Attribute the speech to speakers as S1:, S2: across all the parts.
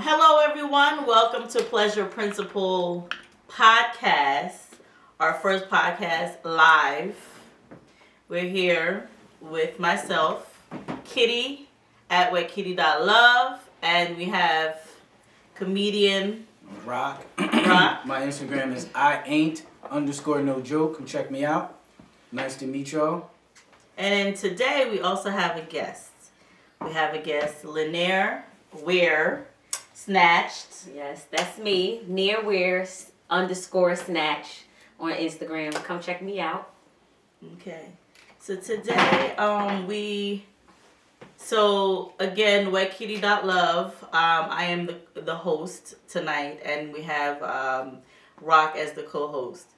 S1: Hello, everyone. Welcome to Pleasure Principle Podcast, our first podcast live. We're here with myself, Kitty, at whetkitty.love, and we have comedian
S2: Rock.
S1: Rock.
S2: My Instagram is IAin't_no_joke. Come check me out. Nice to meet y'all.
S1: And today we also have a guest. We have a guest, Lanier Weir Snatched.
S3: Yes, that's me. Nearwear_snatch on Instagram. Come check me out.
S1: Okay. So today, again, whetkitty.love. I am the host tonight, and we have Rock as the co-host.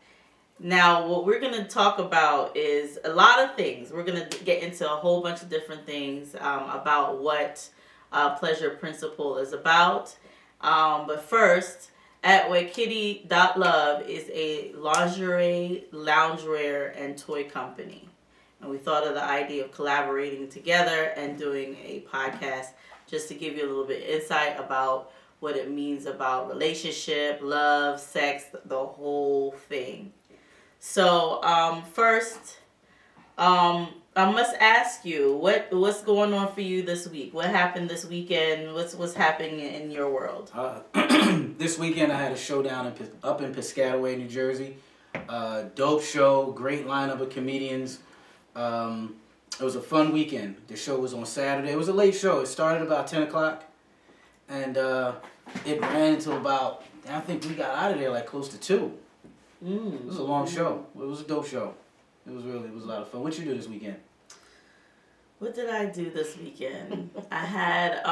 S1: Now, what we're going to talk about is a lot of things. We're going to get into a whole bunch of different things about what Pleasure Principle is about. But first, at whetkitty.love is a lingerie, loungewear, and toy company. And we thought of the idea of collaborating together and doing a podcast just to give you a little bit of insight about what it means about relationship, love, sex, the whole thing. So, first, I must ask you, what's going on for you this week? What happened this weekend? What's happening in your world?
S2: This weekend I had a showdown up in Piscataway, New Jersey. Dope show, great lineup of comedians. It was a fun weekend. The show was on Saturday. It was a late show. It started about 10 o'clock. And it ran until about, I think we got out of there like close to 2. It was a long show. It was a dope show. It was a lot of fun. What you do this weekend?
S1: What did I do this weekend? I had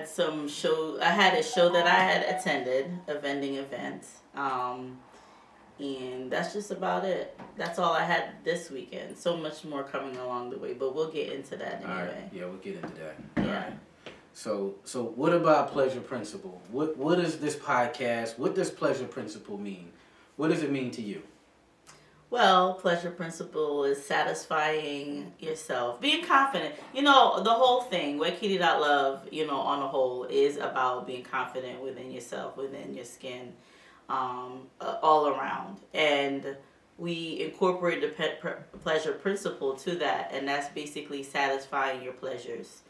S1: some show. I had a show that I had attended, a vending event, and that's just about it. That's all I had this weekend. So much more coming along the way, but we'll get into that anyway.
S2: All right. Yeah, we'll get into that.
S1: Yeah.
S2: All right. So what about Pleasure Principle? What is this podcast? What does Pleasure Principle mean? What does it mean to you?
S1: Well, Pleasure Principle is satisfying yourself, being confident. The whole thing, whetkitty.love, on the whole, is about being confident within yourself, within your skin, all around. And we incorporate the Pleasure Principle to that, and that's basically satisfying your pleasures,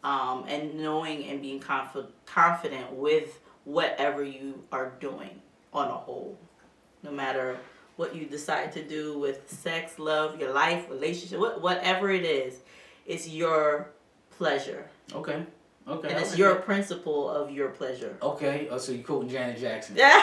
S1: and knowing and being confident with whatever you are doing on a whole, no matter what you decide to do with sex, love, your life, relationship, whatever it is, it's your pleasure.
S2: Okay.
S1: And it's your principle of your pleasure.
S2: Okay. So you're quoting Janet Jackson.
S1: Yeah.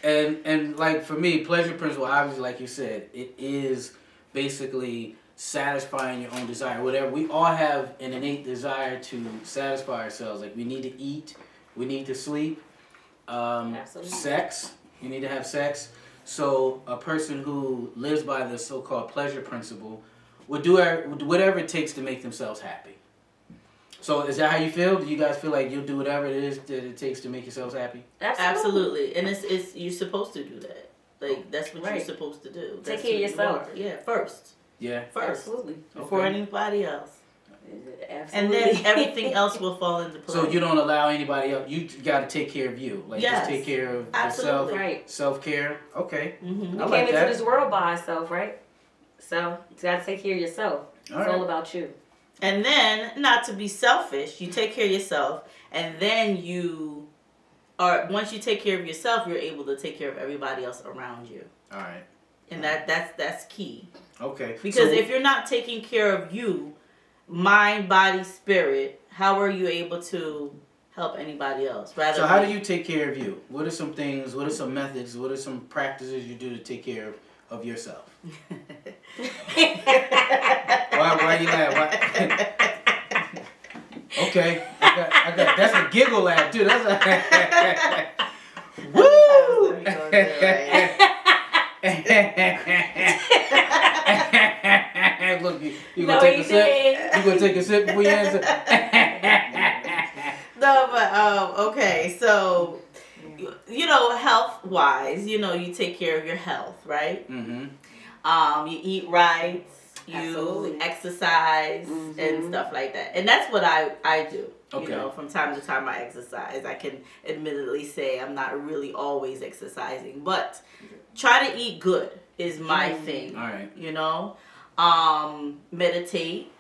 S2: And like for me, Pleasure Principle, obviously, like you said, it is basically satisfying your own desire. Whatever. We all have an innate desire to satisfy ourselves. Like we need to eat, we need to sleep. Sex. You need to have sex. So a person who lives by the so-called Pleasure Principle would do whatever it takes to make themselves happy. So is that how you feel? Do you guys feel like you'll do whatever it is that it takes to make yourselves happy?
S1: Absolutely. And it's you're supposed to do that. Like that's what you're supposed to do.
S3: Take care of yourself.
S1: Yeah, first.
S2: Yeah.
S1: First.
S3: Absolutely.
S1: Before anybody else.
S3: Absolutely.
S1: And then everything else will fall into place.
S2: So you don't allow anybody else. You got to take care of you. Like just take care of yourself.
S3: Right.
S2: Self-care. Okay.
S1: Mm-hmm.
S2: I
S3: You
S2: like
S3: came
S2: that.
S3: into this world by yourself, right? So you got to take care of yourself. It's all about you.
S1: And then, not to be selfish, you take care of yourself, and then once you take care of yourself, you're able to take care of everybody else around you.
S2: All right.
S1: And that's key.
S2: Okay.
S1: Because if you're not taking care of you, mind, body, spirit, how are you able to help anybody else?
S2: So how do you take care of you? What are some things, what are some methods, what are some practices you do to take care of yourself? Why you laugh? Okay, I got that's a giggle laugh too. That's a woo. Look, you gonna take a sip? You gonna take a sip before you answer?
S1: No, but okay, so health wise, you take care of your health, right?
S2: Mm-hmm.
S1: You eat right. you
S3: Absolutely.
S1: exercise and stuff like that. And that's what I do.
S2: Okay.
S1: You know, from time to time I exercise. I can admittedly say I'm not really always exercising, but try to eat good is my thing.
S2: All right.
S1: You know, meditate.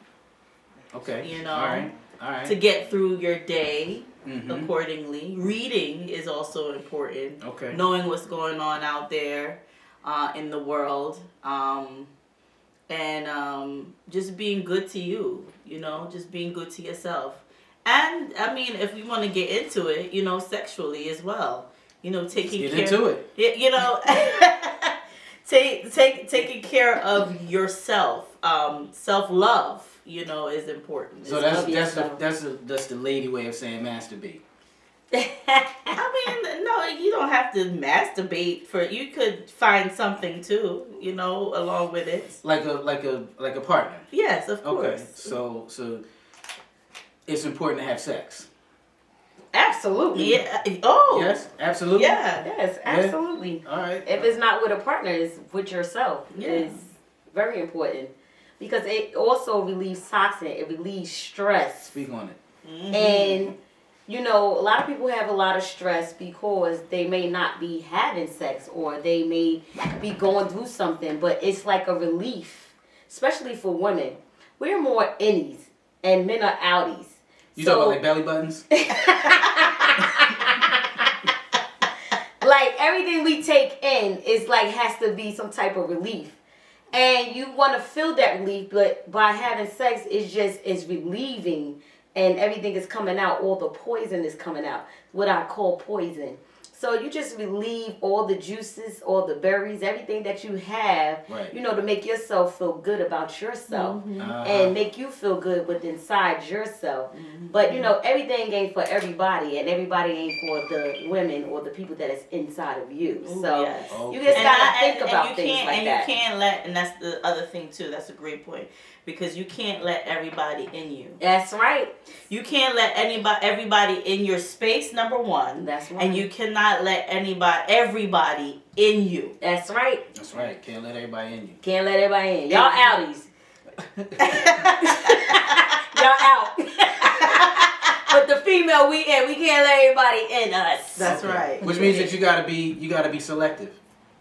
S2: Okay.
S1: You know,
S2: All right. All right.
S1: to get through your day
S2: Mhm.
S1: accordingly. Reading is also important.
S2: Okay.
S1: Knowing what's going on out there in the world. And just being good to you, you know, just being good to yourself. And I mean, if you want to get into it, you know, sexually as well, you know, taking
S2: Get
S1: care.
S2: into it.
S1: You know, taking care of yourself. Self-love, you know, is important.
S2: So
S3: love yourself.
S2: that's the lady way of saying masturbate.
S1: I mean, no, you don't have to masturbate for. You could find something too, you know, along with it.
S2: Like a partner.
S1: Yes, of course.
S2: Okay. So it's important to have sex.
S3: Absolutely.
S1: Yeah. Oh.
S2: Yes, absolutely.
S1: Yeah.
S3: Yes, absolutely.
S2: All right.
S3: If it's not with a partner, it's with yourself.
S1: Yeah.
S3: It's very important because it also relieves toxin. It relieves stress.
S2: Speak on it.
S1: Mhm.
S3: And you know, a lot of people have a lot of stress because they may not be having sex or they may be going through something, but it's like a relief, especially for women. We're more innies and men are outies.
S2: You talking about like belly buttons?
S3: Like everything we take in is like has to be some type of relief. And you want to feel that relief, but by having sex it's relieving and everything is coming out. All the poison is coming out. What I call poison. So you just relieve all the juices, all the berries, everything that you have,
S2: Right.
S3: you know, to make yourself feel good about yourself
S2: Uh-huh.
S3: and make you feel good with inside yourself. But you know, everything ain't for everybody, and everybody ain't for the women or the people that is inside of you.
S1: Ooh,
S3: So
S1: yes.
S3: you
S2: Okay.
S3: just
S1: And
S3: gotta
S1: I-
S3: think
S1: and
S3: about
S1: you
S3: things
S1: can't,
S3: like
S1: and
S3: that.
S1: you can't let, and that's the other thing too. That's a great point, because you can't let everybody in you.
S3: That's right.
S1: You can't let everybody in your space. Number one,
S3: That's right.
S1: and you cannot let everybody in you.
S3: That's right.
S2: That's right. Can't let everybody in you.
S3: Can't let everybody in. Y'all outies. Y'all out. But the female we in, we can't let everybody in us.
S1: That's right.
S2: Which means that you gotta be selective.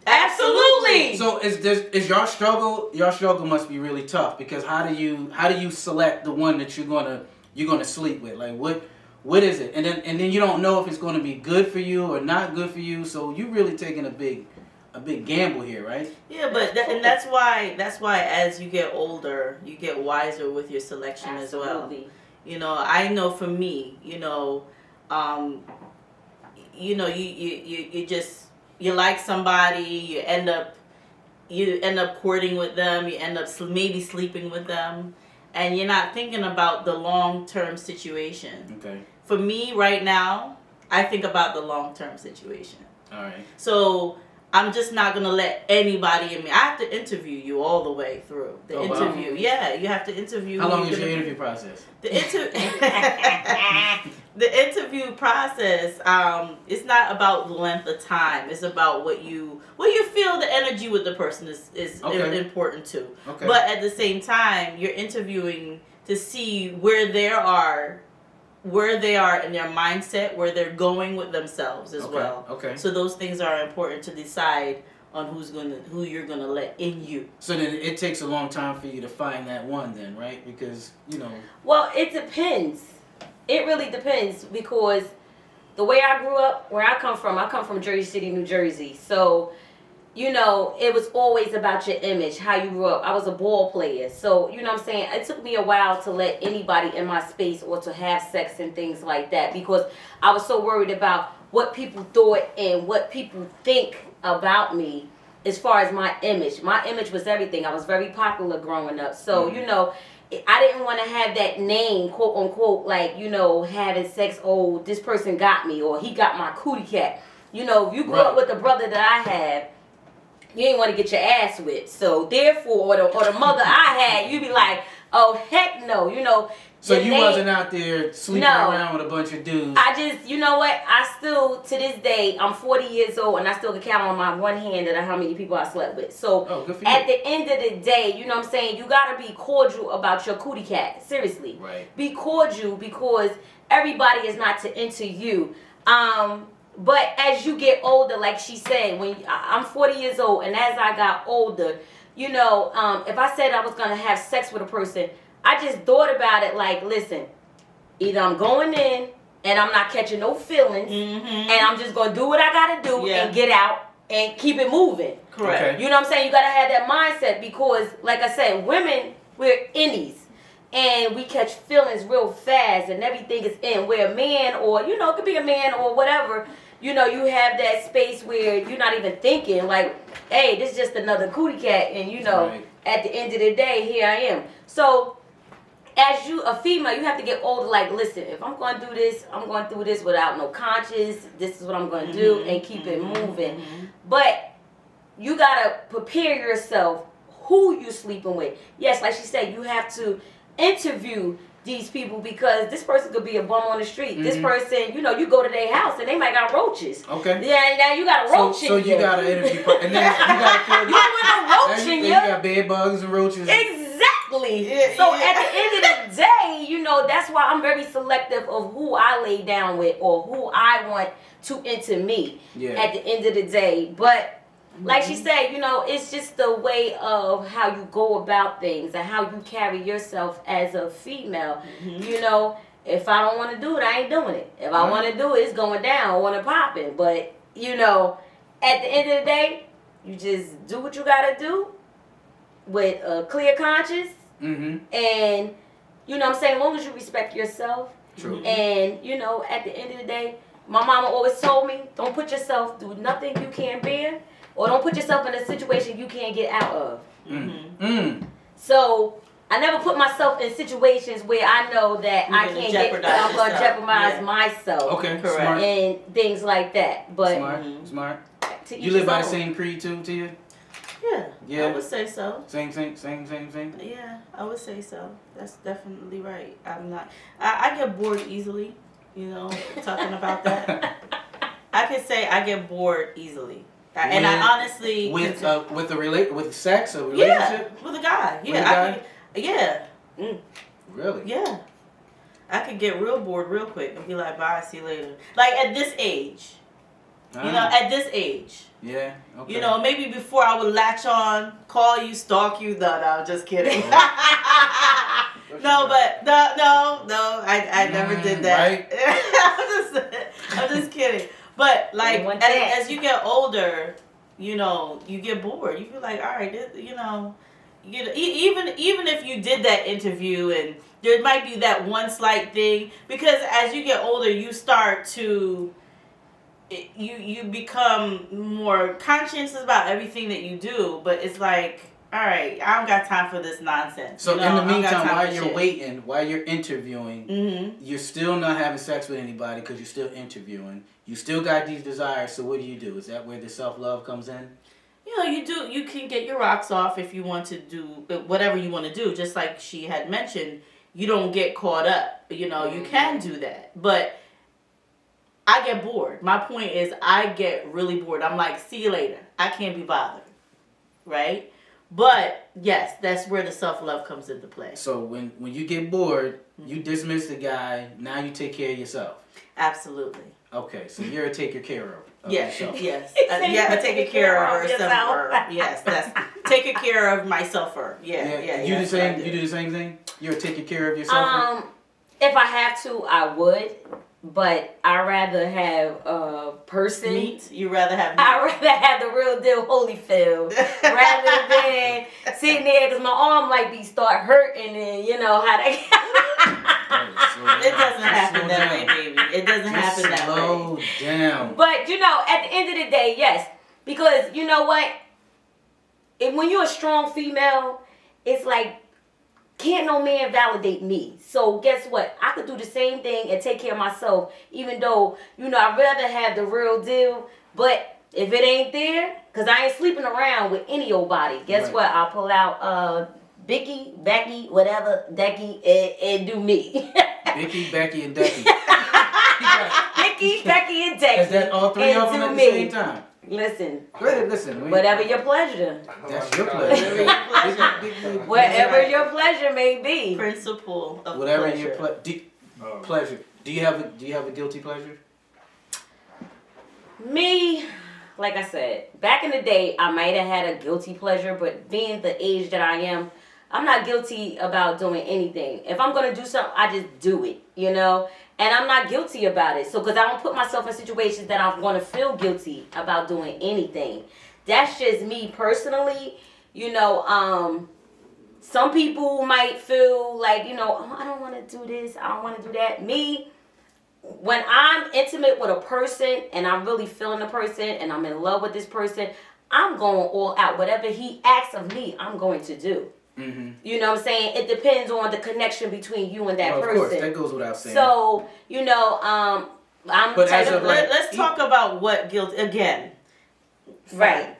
S3: Absolutely.
S2: So is your struggle? Your struggle must be really tough, because how do you select the one that you're gonna sleep with? Like what is it? And then you don't know if it's gonna be good for you or not good for you. So you really taking a big gamble here, right?
S1: Yeah, but that's why as you get older, you get wiser with your selection as well.
S3: Absolutely.
S1: You know, I know for me, you like somebody, you end up courting with them, you end up maybe sleeping with them, and you're not thinking about the long-term situation.
S2: Okay.
S1: For me right now, I think about the long-term situation.
S2: All right.
S1: So I'm just not gonna let anybody in me. I have to interview you all the way through the
S2: Oh, wow.
S1: interview. Yeah, you have to interview.
S2: How
S1: who
S2: long
S1: you're
S2: is your
S1: gonna-
S2: interview process?
S1: The interview process, it's not about the length of time. It's about what you feel. The energy with the person is
S2: Okay.
S1: important too.
S2: Okay.
S1: But at the same time, you're interviewing to see where they are in their mindset, where they're going with themselves as
S2: Okay,
S1: well.
S2: okay.
S1: So those things are important to decide on who you're gonna let in you.
S2: So then it takes a long time for you to find that one, then, right? Because
S3: Well, it depends. It really depends because the way I grew up, where I come from Jersey City, New Jersey. So, you know, it was always about your image, how you grew up. I was a ball player. So, you know what I'm saying? It took me a while to let anybody in my space or to have sex and things like that because I was so worried about what people thought and what people think about me as far as my image. My image was everything. I was very popular growing up. So, you know, I didn't want to have that name, quote unquote, like, you know, having sex, oh, this person got me or he got my cootie cat. You know, if you grew up with the brother that I had, you ain't want to get your ass whipped. So therefore, or the mother I had, you'd be like, Oh, heck no. You know.
S2: So
S3: the
S2: you
S3: name-
S2: wasn't out there sleeping
S3: No.
S2: around with a bunch of dudes.
S3: I just, you know what? I still, to this day, I'm 40 years old, and I still can count on my one hand that how many people I slept with. So
S2: Oh, good for you.
S3: at the end of the day, you know what I'm saying? You gotta be cordial about your cootie cat. Seriously.
S2: Right.
S3: Be cordial because everybody is not to enter you. But as you get older, like she said, I'm 40 years old, and as I got older, you know, if I said I was gonna have sex with a person, I just thought about it like, listen, either I'm going in and I'm not catching no feelings, and I'm just gonna do what I gotta do and get out and keep it moving.
S1: Correct.
S2: Okay.
S3: You know what I'm saying? You gotta have that mindset because, like I said, women, we're innies. And we catch feelings real fast and everything is in. Where a man, or, you know, it could be a man or whatever, you know, you have that space where you're not even thinking, like, hey, this is just another cootie cat. And, you know,
S2: Right.
S3: at the end of the day, here I am. So, as you, a female, you have to get older, like, listen, if I'm going to do this, I'm going to do this without no conscience. This is what I'm going to do and keep it moving. But you got to prepare yourself who you sleeping with. Yes, like she said, you have to interview these people because this person could be a bum on the street. This person, you know, you go to their house and they might got roaches.
S2: Okay.
S3: Yeah, now you got a roach
S2: So
S3: in
S2: you got to interview, and then you got to feel
S3: You with a roach in
S2: you
S3: you.
S2: got bed bugs and roaches.
S3: Exactly.
S1: Yeah,
S3: So
S1: yeah.
S3: at the end of the day, you know, that's why I'm very selective of who I lay down with or who I want to enter me
S2: Yeah.
S3: at the end of the day. But like she said, you know, it's just the way of how you go about things and how you carry yourself as a female. You know, if I don't want to do it, I ain't doing it. If I want to do it, it's going down. I want to pop it. But, you know, at the end of the day, you just do what you got to do with a clear conscience. And, you know what I'm saying, as long as you respect yourself.
S2: True.
S3: And, you know, at the end of the day, my mama always told me, don't put yourself through nothing you can't bear. Or don't put yourself in a situation you can't get out of. So I never put myself in situations where I know that
S1: You're
S3: I
S1: gonna
S3: can't
S1: jeopardize
S3: I'm going to
S1: yourself.
S3: jeopardize
S1: Yeah.
S3: myself.
S2: Okay.
S1: Correct.
S2: Smart.
S3: And things like that. But
S2: Smart.
S3: to each
S2: You live
S3: his
S2: by the
S3: own.
S2: same creed too, Tia?
S1: Yeah.
S2: Yeah.
S1: I would say so.
S2: Same.
S1: Yeah, I would say so. That's definitely right. I get bored easily, you know, talking about that. I could say I get bored easily. And I honestly
S2: with sex or relationship.
S1: yeah, with a guy. Yeah,
S2: With a guy?
S1: Yeah.
S2: Really?
S1: Yeah. I could get real bored real quick and be like, bye, see you later. Like at this age. You know, at this age.
S2: Yeah. Okay.
S1: You know, maybe before I would latch on, call you, stalk you. No, I'm just kidding. No, but no, I never did that.
S2: Right?
S1: I'm just kidding. But like
S3: You want that.
S1: as you get older, you know, you get bored. You feel like, all right, you know, even if you did that interview and there might be that one slight thing, because as you get older, you start to you become more conscious about everything that you do. But it's like, all right, I don't got time for this nonsense.
S2: So
S1: you know?
S2: in the
S1: I don't got
S2: meantime,
S1: time
S2: while
S1: for
S2: you're
S1: shit.
S2: waiting, while you're interviewing,
S1: Mm-hmm.
S2: you're still not having sex with anybody because you're still interviewing. You still got these desires. So what do? Is that where the self-love comes in?
S1: You know, you can get your rocks off if you want to do whatever you want to do. Just like she had mentioned, you don't get caught up. You know, you can do that. But I get bored. My point is I get really bored. I'm like, see you later. I can't be bothered. Right? But, yes, that's where the self-love comes into play.
S2: So when you get bored, you dismiss the guy. Now you take care of yourself.
S1: Absolutely.
S2: Okay, so you're a taker care of
S1: Yes,
S2: yourself.
S1: yes.
S3: Exactly.
S1: Yeah, taking care of
S3: Yourself.
S1: herself. Yes, that's taking care of myself. Yeah.
S2: You
S1: that's
S2: the
S1: what I
S2: same.
S1: do.
S2: You do the same thing. You're taking care of yourself.
S3: If I have to, I would. But I'd rather have a person.
S1: Meat? You rather have meat?
S3: I'd rather have the real deal Holyfield rather than sitting there because my arm might be start hurting and you know how they.
S1: It doesn't happen that way, baby. It doesn't happen that way.
S2: Slow down.
S3: But you know, at the end of the day, yes, because you know what? When you're a strong female, it's like can't no man validate me. So guess what? I could do the same thing and take care of myself, even though you know I'd rather have the real deal. But if it ain't there, cause I ain't sleeping around with any old body. Guess
S2: Right.
S3: what? I'll pull out Bicky, Becky, whatever, Decky, and do me.
S2: Vicky, Becky, and Decky.
S3: Bicky, Becky, and Decky.
S2: Is that all three
S3: and
S2: of them
S3: do
S2: at the
S3: me.
S2: same time?
S3: Listen,
S2: Go ahead, listen.
S3: whatever your pleasure.
S2: That's your pleasure.
S3: Whatever your pleasure may be.
S1: Principle of
S2: Whatever
S1: pleasure.
S2: your pleasure. Do you have a guilty pleasure?
S3: Me, like I said, back in the day, I might have had a guilty pleasure, but being the age that I am, I'm not guilty about doing anything. If I'm going to do something, I just do it, you know? And I'm not guilty about it. So, because I don't put myself in situations that I want to feel guilty about doing anything. That's just me personally. You know, some people might feel like, you know, oh, I don't want to do this. I don't want to do that. Me, when I'm intimate with a person and I'm really feeling the person and I'm in love with this person, I'm going all out. Whatever he asks of me, I'm going to do.
S2: Mm-hmm.
S3: You know what I'm saying? It depends on the connection between you and that
S2: Of
S3: person.
S2: course, that goes without saying.
S3: So, you know, I'm
S2: But as of like-
S1: Let's talk about what guilt again.
S3: right.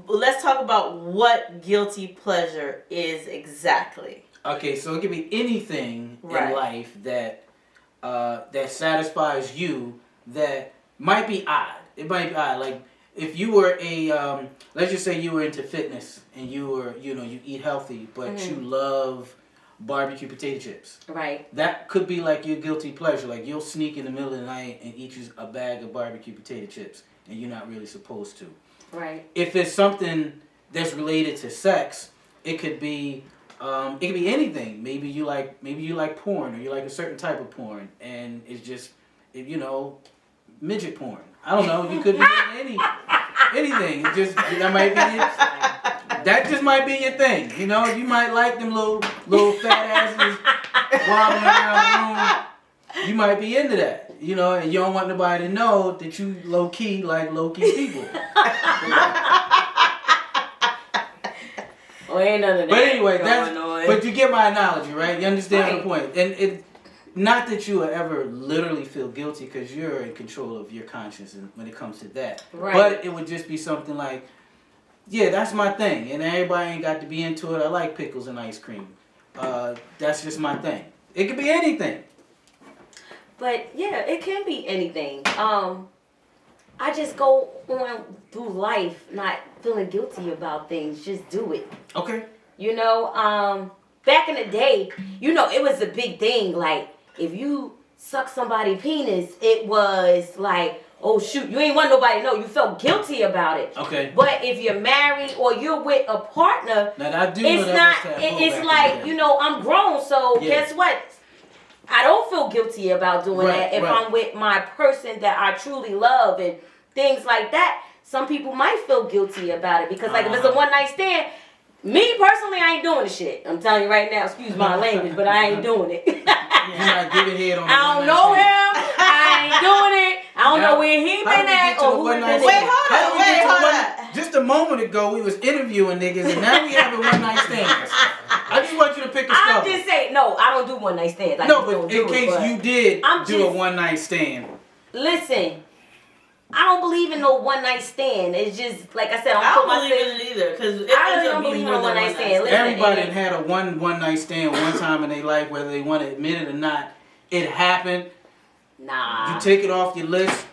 S1: Let's talk about what guilty pleasure is exactly.
S2: Okay, so it could be anything
S1: Right.
S2: in life that that satisfies you that might be odd. It might be odd. Like if you were a let's just say you were into fitness and you were, you know, you eat healthy, but you love barbecue potato chips.
S3: Right.
S2: That could be like your guilty pleasure. Like you'll sneak in the middle of the night and eat you a bag of barbecue potato chips and you're not really supposed to.
S3: Right.
S2: If it's something that's related to sex, it could be anything. Maybe you like porn, or you like a certain type of porn, and it's just, you know, midget porn. I don't know. You could be anything. It just that just might be your thing. You know, you might like them little fat asses wobbling around the room. You might be into that. You know, and you don't want nobody to know that you low key like low key people.
S3: Oh, ain't none of that.
S2: But anyway,
S3: going on.
S2: but you get my analogy, right? You understand
S3: Right.
S2: the point. And it, not that you will ever literally feel guilty because you're in control of your conscience when it comes to that.
S3: Right.
S2: But it would just be something like, yeah, that's my thing. And everybody ain't got to be into it. I like pickles and ice cream. That's just my thing. It could be anything.
S3: But yeah, it can be anything. I just go on through life not feeling guilty about things. Just do it.
S2: Okay.
S3: You know, back in the day, you know, it was a big thing. Like, if you suck somebody's penis, it was like, oh shoot, you ain't want nobody to know. You felt guilty about it.
S2: Okay.
S3: But if you're married or you're with a partner,
S2: Now I do know
S3: it's
S2: that
S3: not.
S2: was taboo back
S3: It's
S2: in
S3: like,
S2: the day.
S3: you know, I'm grown, so
S2: Yeah.
S3: guess what? I don't feel guilty about doing
S2: Right,
S3: that if
S2: right.
S3: I'm with my person that I truly love and things like that. Some people might feel guilty about it because, like, if it's a one night stand, me personally, I ain't doing the shit. I'm telling you right now, excuse my language, but I ain't doing it.
S2: You're not giving head on.
S3: I don't know him. I ain't doing it. I don't know where he been at or who he been
S1: Wait,
S3: at.
S1: hold on.
S2: Just a moment ago, we was interviewing niggas, and now we having one night stands. I just want you to pick a
S3: I'm
S2: stuff.
S3: just saying, no, I don't do one night stands. I
S2: No,
S3: just don't
S2: but
S3: do
S2: in
S3: it,
S2: case
S3: but
S2: you did
S3: I'm
S2: do a
S3: just-
S2: one night stand.
S3: Listen, I don't believe in no one night stand. It's just like I said,
S1: I
S3: I'm
S1: don't believe in it either because it
S3: I really
S1: ends up
S3: don't
S1: being
S3: believe
S1: more
S3: in
S1: than
S3: one night stand. Listen,
S2: Everybody
S3: and-
S2: had a one night stand one time in their life, whether they want to admit it or not. It happened.
S3: Nah.
S2: You take it off your list,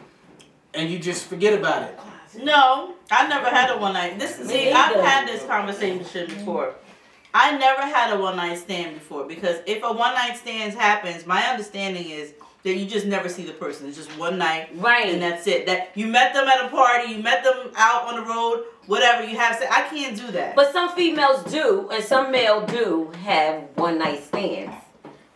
S2: and you just forget about it.
S1: No, I never had a one night. See, I've
S3: neither.
S1: had this conversation before. I never had a one night stand before because if a one night stand happens, my understanding is that you just never see the person. It's just one night,
S3: Right.
S1: and that's it. That you met them at a party, you met them out on the road, whatever. You have. I can't do that.
S3: But some females do, and some male do have one night stands.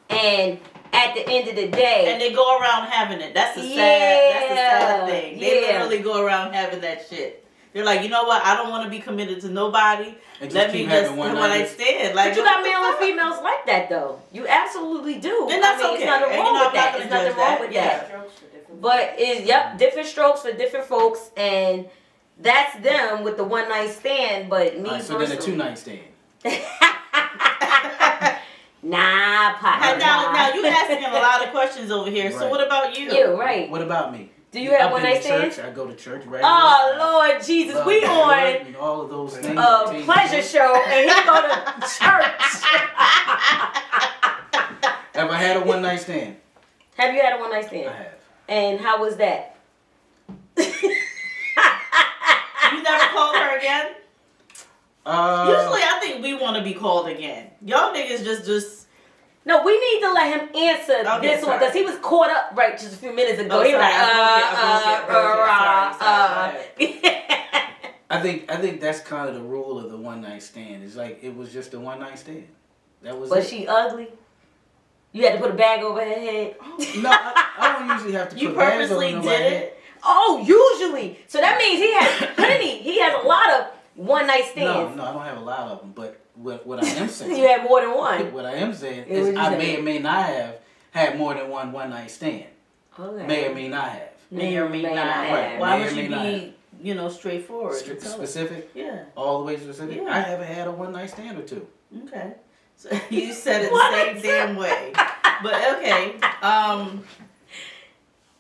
S3: And at the end of the day,
S1: And they go around having it. That's the sad. That's the sad thing. They literally go around having that shit. They're like, you know what? I don't want to be committed to nobody.
S2: And
S1: Let
S2: just
S1: me
S2: keep
S1: just
S2: having one
S1: when I
S2: night.
S1: stand. Like,
S3: but you
S1: what
S3: got
S1: the
S3: male and
S1: fuck?
S3: females like that though. You absolutely do.
S1: And that's
S3: I mean,
S1: okay.
S3: It's nothing
S1: And,
S3: wrong
S1: you know,
S3: with
S1: I'm not
S3: that.
S1: gonna
S3: It's nothing
S1: judge
S3: wrong
S1: that.
S3: with
S1: Yeah.
S3: that. But it's different strokes for different folks, and that's them with the one night stand. But me
S2: All right, so then a
S3: personally,
S2: 2 night stand.
S3: nah, partner.
S1: Now you asking a lot of questions over here. So
S2: Right.
S1: what about you?
S3: You right.
S2: What about me?
S3: Do you have
S2: I've
S3: one
S2: been
S3: night
S2: to
S3: stands?
S2: church. I go to church regularly.
S3: Oh Lord Jesus,
S2: Love
S3: we
S2: the Lord
S3: on
S2: and all of those things.
S3: a pleasure show, and he go to church.
S2: Have I had a one night stand?
S3: Have you had a one night stand?
S2: I have.
S3: And how was that?
S1: You never called her again? Usually, I think we want to be called again. Y'all niggas just.
S3: No, we need to let him answer
S1: Okay,
S3: this one
S1: sorry.
S3: because he was caught up right just a few minutes ago.
S1: Oh,
S3: He was
S1: sorry,
S3: like,
S2: I think that's kind of the rule of the one night stand. It's like it was just a one night stand. That was.
S3: Was
S2: it.
S3: she ugly? You had to put a bag over her head.
S2: No, I don't usually have to
S1: You
S2: put bags over
S1: purposely
S2: nobody's
S1: did
S2: head.
S1: it?
S3: Oh, usually. So that means he has plenty. He has a lot of one night stands.
S2: No, I don't have a lot of them. But what I am saying,
S3: You had more than one.
S2: what I am saying
S3: Yeah, what
S2: is
S3: you
S2: I
S3: saying?
S2: may or may not have had more than one night stand.
S3: Okay.
S2: May or may not have.
S1: May or may
S3: May
S1: not.
S3: not
S2: have.
S1: Why
S2: May
S1: would
S2: or
S1: you
S2: may
S1: be, straightforward? and tell us?
S2: Specific,
S1: Yeah.
S2: all the way specific.
S1: Yeah.
S2: I haven't had a one night stand or two.
S1: Okay. So you said it the
S3: What?
S1: same damn way. But okay.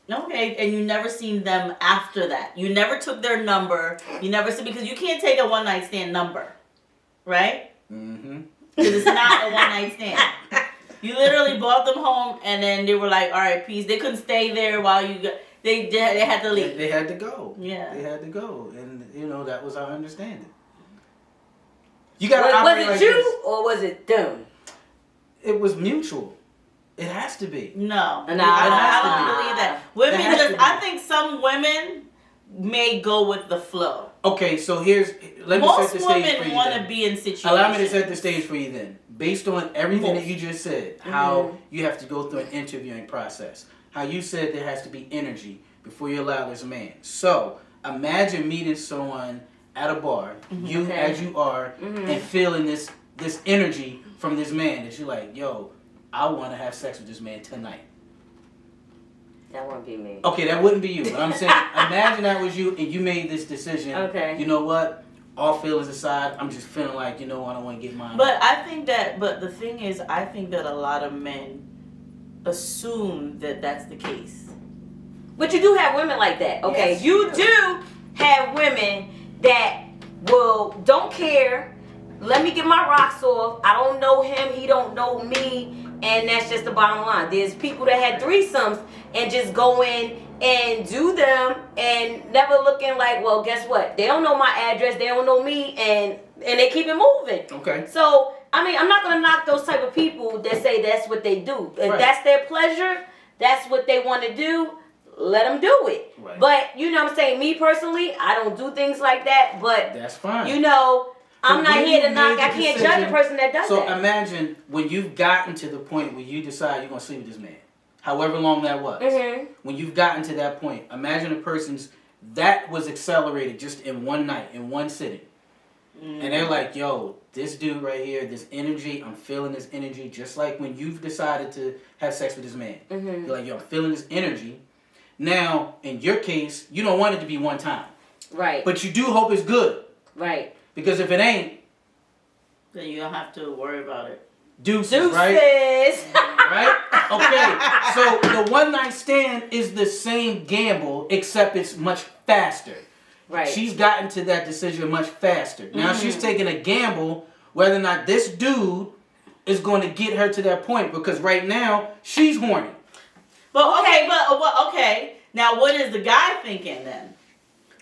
S1: Okay, and you never seen them after that. You never took their number. You never said because you can't take a one night stand number, right?
S2: Mm-hmm.
S1: Because it's not a one night stand. You literally brought them home, and then they were like, "All right, peace." They couldn't stay there while you got. They had to leave.
S2: They had to go.
S1: Yeah.
S2: They had to go, and that was our understanding. You got to
S3: Was
S2: operate
S3: it
S2: like
S3: you
S2: this.
S3: or was it them?
S2: It was mutual. It has to be.
S1: No,
S3: Nah.
S1: I don't believe that. Women
S2: That has
S1: just.
S2: to be.
S1: I think some women may go with the flow.
S2: Okay, so let me set
S1: Most
S2: the stage for
S1: women
S2: you.
S1: want to
S2: then.
S1: be in situations.
S2: Allow me to set the stage for you then. Based on everything that you just said, how
S3: Mhm.
S2: you have to go through an interviewing process, how you said there has to be energy before you allow this man. So imagine meeting someone at a bar, you
S3: Okay.
S2: as you are, and feeling this energy from this man that you're like, yo, I want to have sex with this man tonight.
S3: That won't be me.
S2: Okay, that wouldn't be you. But I'm saying, imagine that was you and you made this decision.
S3: Okay.
S2: You know what? All feelings aside, I'm just feeling like, I don't want to get mine.
S1: But I think that. But the thing is, I think that a lot of men assume that that's the case.
S3: But you do have women like that, okay?
S1: Yes,
S3: you
S1: you do.
S3: do have women that don't care. Let me get my rocks off. I don't know him. He don't know me. And that's just the bottom line. There's people that had threesomes and just go in and do them and never looking like, well, guess what? They don't know my address. They don't know me. And they keep it moving.
S2: Okay.
S3: So, I mean, I'm not going to knock those type of people that say that's what they do. If
S2: Right.
S3: that's their pleasure, that's what they want to do, let them do it.
S2: Right.
S3: But, you know what I'm saying? Me personally, I don't do things like that. But,
S2: That's fine.
S3: I'm
S2: But
S3: not
S2: when
S3: here to
S2: you
S3: knock.
S2: made
S3: I
S2: the
S3: can't judge a
S2: decision-
S3: person that does
S2: So
S3: that.
S2: imagine when you've gotten to the point where you decide you're going to sleep with this man, however long that was.
S3: Mm-hmm.
S2: When you've gotten to that point, imagine a person's that was accelerated just in one night, in one sitting. And they're like, yo, this dude right here, this energy, I'm feeling this energy, just like when you've decided to have sex with this man.
S3: Mm-hmm.
S2: You're like, yo, I'm feeling this energy. Now, in your case, you don't want it to be one time.
S3: Right.
S2: But you do hope it's good.
S3: Right.
S2: Because if it ain't,
S1: Then you don't have to worry about it.
S2: deuces, right?
S3: Deuces.
S2: Right? Okay. So the one night stand is the same gamble, except it's much faster.
S3: Right.
S2: She's gotten to that decision much faster. Now she's taking a gamble whether or not this dude is going to get her to that point because right now she's horny.
S1: But okay. Now what is the guy thinking then?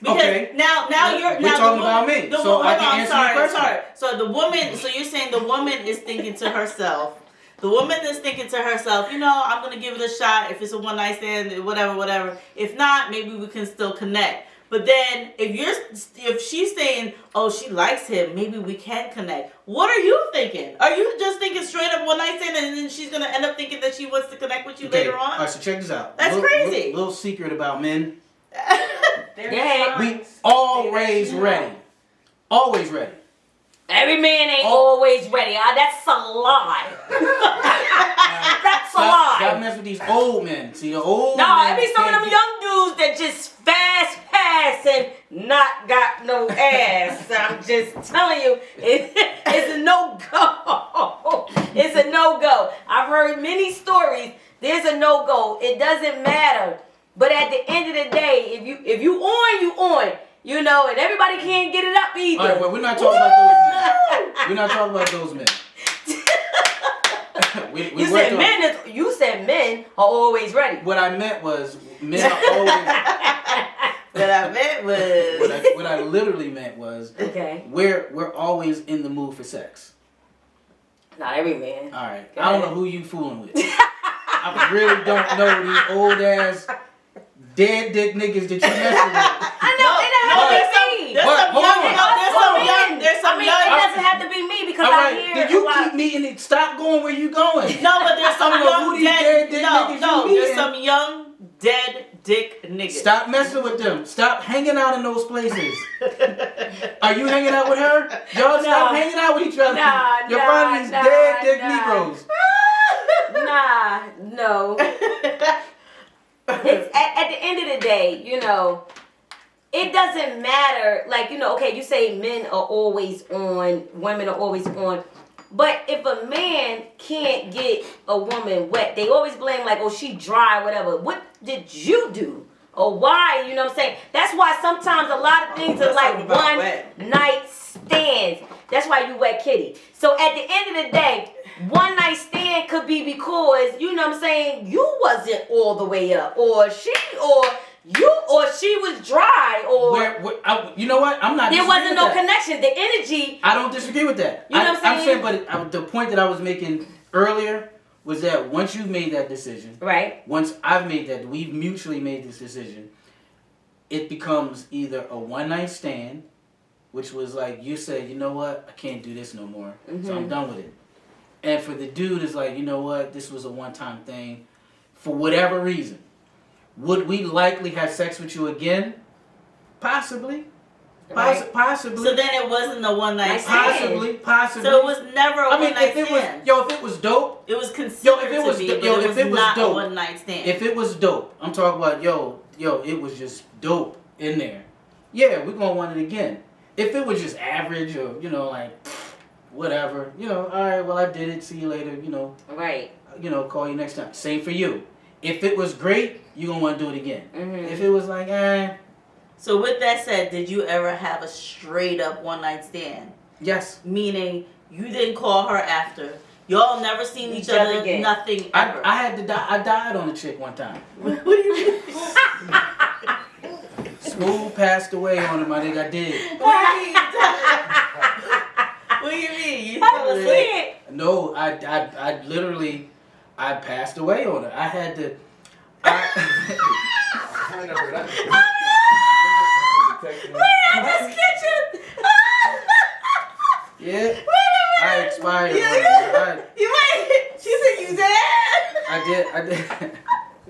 S1: Because
S2: Okay.
S1: now you're
S2: We're
S1: now
S2: talking
S1: the
S2: about
S1: woman,
S2: me,
S1: the
S2: so
S1: woman,
S2: I can
S1: hold on,
S2: answer your question.
S1: sorry. So the woman, so you're saying the woman is thinking to herself. The woman is thinking to herself, I'm gonna give it a shot. If it's a one night stand, whatever. If not, maybe we can still connect. But then if she's saying, oh, she likes him, maybe we can connect. What are you thinking? Are you just thinking straight up one night stand and then she's gonna end up thinking that she wants to connect with you later on?
S2: All right, so check this out.
S1: That's crazy.
S2: Little secret about men.
S3: Yeah.
S2: We always ready. Always ready.
S3: Every man ain't
S2: Oh.
S3: always ready. That's a lie. That's a
S2: Stop
S3: lie.
S2: messing with these old men. See, the old
S3: No,
S2: men
S3: it be some of
S2: can't
S3: them
S2: get-
S3: young dudes that just fast pass and not got no ass. I'm just telling you, it's a no-go. It's a no-go. I've heard many stories. There's a no-go. It doesn't matter But at the end of the day, if you on, you on. You know, and everybody can't get it up either.
S2: All right, well, we're not talking about those men. We're not talking about those men.
S3: You said men are always ready.
S2: What I meant was men are always. What I literally meant was
S3: okay.
S2: We're always in the mood for sex.
S3: Not every man.
S2: All right, I don't know who you fooling with. I really don't know these old ass dead dick niggas that you messing with.
S3: I know
S1: there's some young.
S3: It doesn't have to be me because I hear.
S2: Did you keep meeting? Stop going where you going.
S1: No, but there's some young dead dick niggas. No,
S2: you
S1: there's some young dead dick niggas.
S2: Stop messing with them. Stop hanging out in those places. Are you hanging out with her? Y'all stop hanging out with each other. You're finding these dead dick Negroes.
S3: No. It's, at the end of the day, you know, it doesn't matter. Like, you know, okay, you say men are always on, women are always on. But if a man can't get a woman wet, they always blame like, oh, she dry, whatever. What did you do? Or why? You know what I'm saying? That's why sometimes a lot of things are like one night stands. That's why you wet kitty. So at the end of the day, one night stand could be because, you know what I'm saying, you wasn't all the way up. Or she was dry. Or
S2: you know what? I'm not.
S3: There wasn't no connection. The energy.
S2: I don't disagree with that.
S3: You know what I'm saying?
S2: But the point that I was making earlier was that once you've made that decision,
S3: right?
S2: Once I've made that, we've mutually made this decision, it becomes either a one night stand, which was like you said, you know what, I can't do this no more, so I'm done with it. And for the dude, it's like, you know what, this was a one-time thing, for whatever reason. Would we likely have sex with you again? Possibly.
S3: Right.
S2: Possibly.
S1: So then it wasn't a one night stand.
S2: Possibly.
S1: So it was never a one night stand.
S2: If it was dope.
S1: It was considered to be, but it was not a one night stand.
S2: If it was dope, I'm talking about, it was just dope in there. Yeah, we're going to want it again. If it was just average or, you know, like, whatever, you know, all right, well, I did it, see you later, you know.
S3: Right.
S2: You know, call you next time. Same for you. If it was great, you're going to want to do it again.
S3: Mm-hmm.
S2: If it was like,
S1: So with that said, did you ever have a straight up one night stand?
S2: Yes.
S1: Meaning you didn't call her after. Y'all never seen each other again. Nothing ever.
S2: I had to die. I died on a chick one time.
S1: What do you mean?
S2: School passed away on him, I think I did.
S1: What do you mean? You fell asleep?
S2: No, I literally, I passed away on her. I had to.
S3: This kitchen.
S2: Yeah. I expired.
S1: You wait. She said you dead.
S2: I did.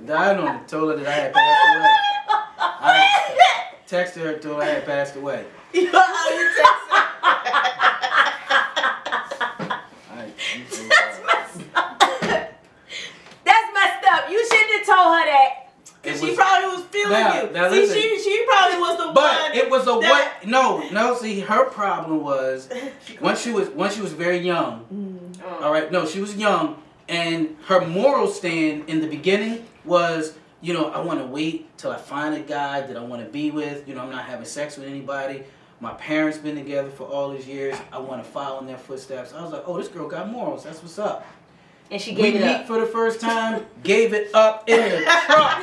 S2: Died on it. Told her that I had passed away. I texted her, told her I had passed away.
S1: You texted her?
S3: That's messed up. That's messed up. You shouldn't have told her that.
S1: Because she probably was feeling you.
S2: Now
S1: see, she probably was the one.
S2: But it was a what? No. See, her problem was once she was very young. All right. No, she was young, and her moral stand in the beginning was, you know, I want to wait till I find a guy that I want to be with. You know, I'm not having sex with anybody. My parents been together for all these years. I want to follow in their footsteps. I was like, oh, this girl got morals. That's what's up.
S3: And she gave it up.
S2: We meet for the first time, gave it up in the truck.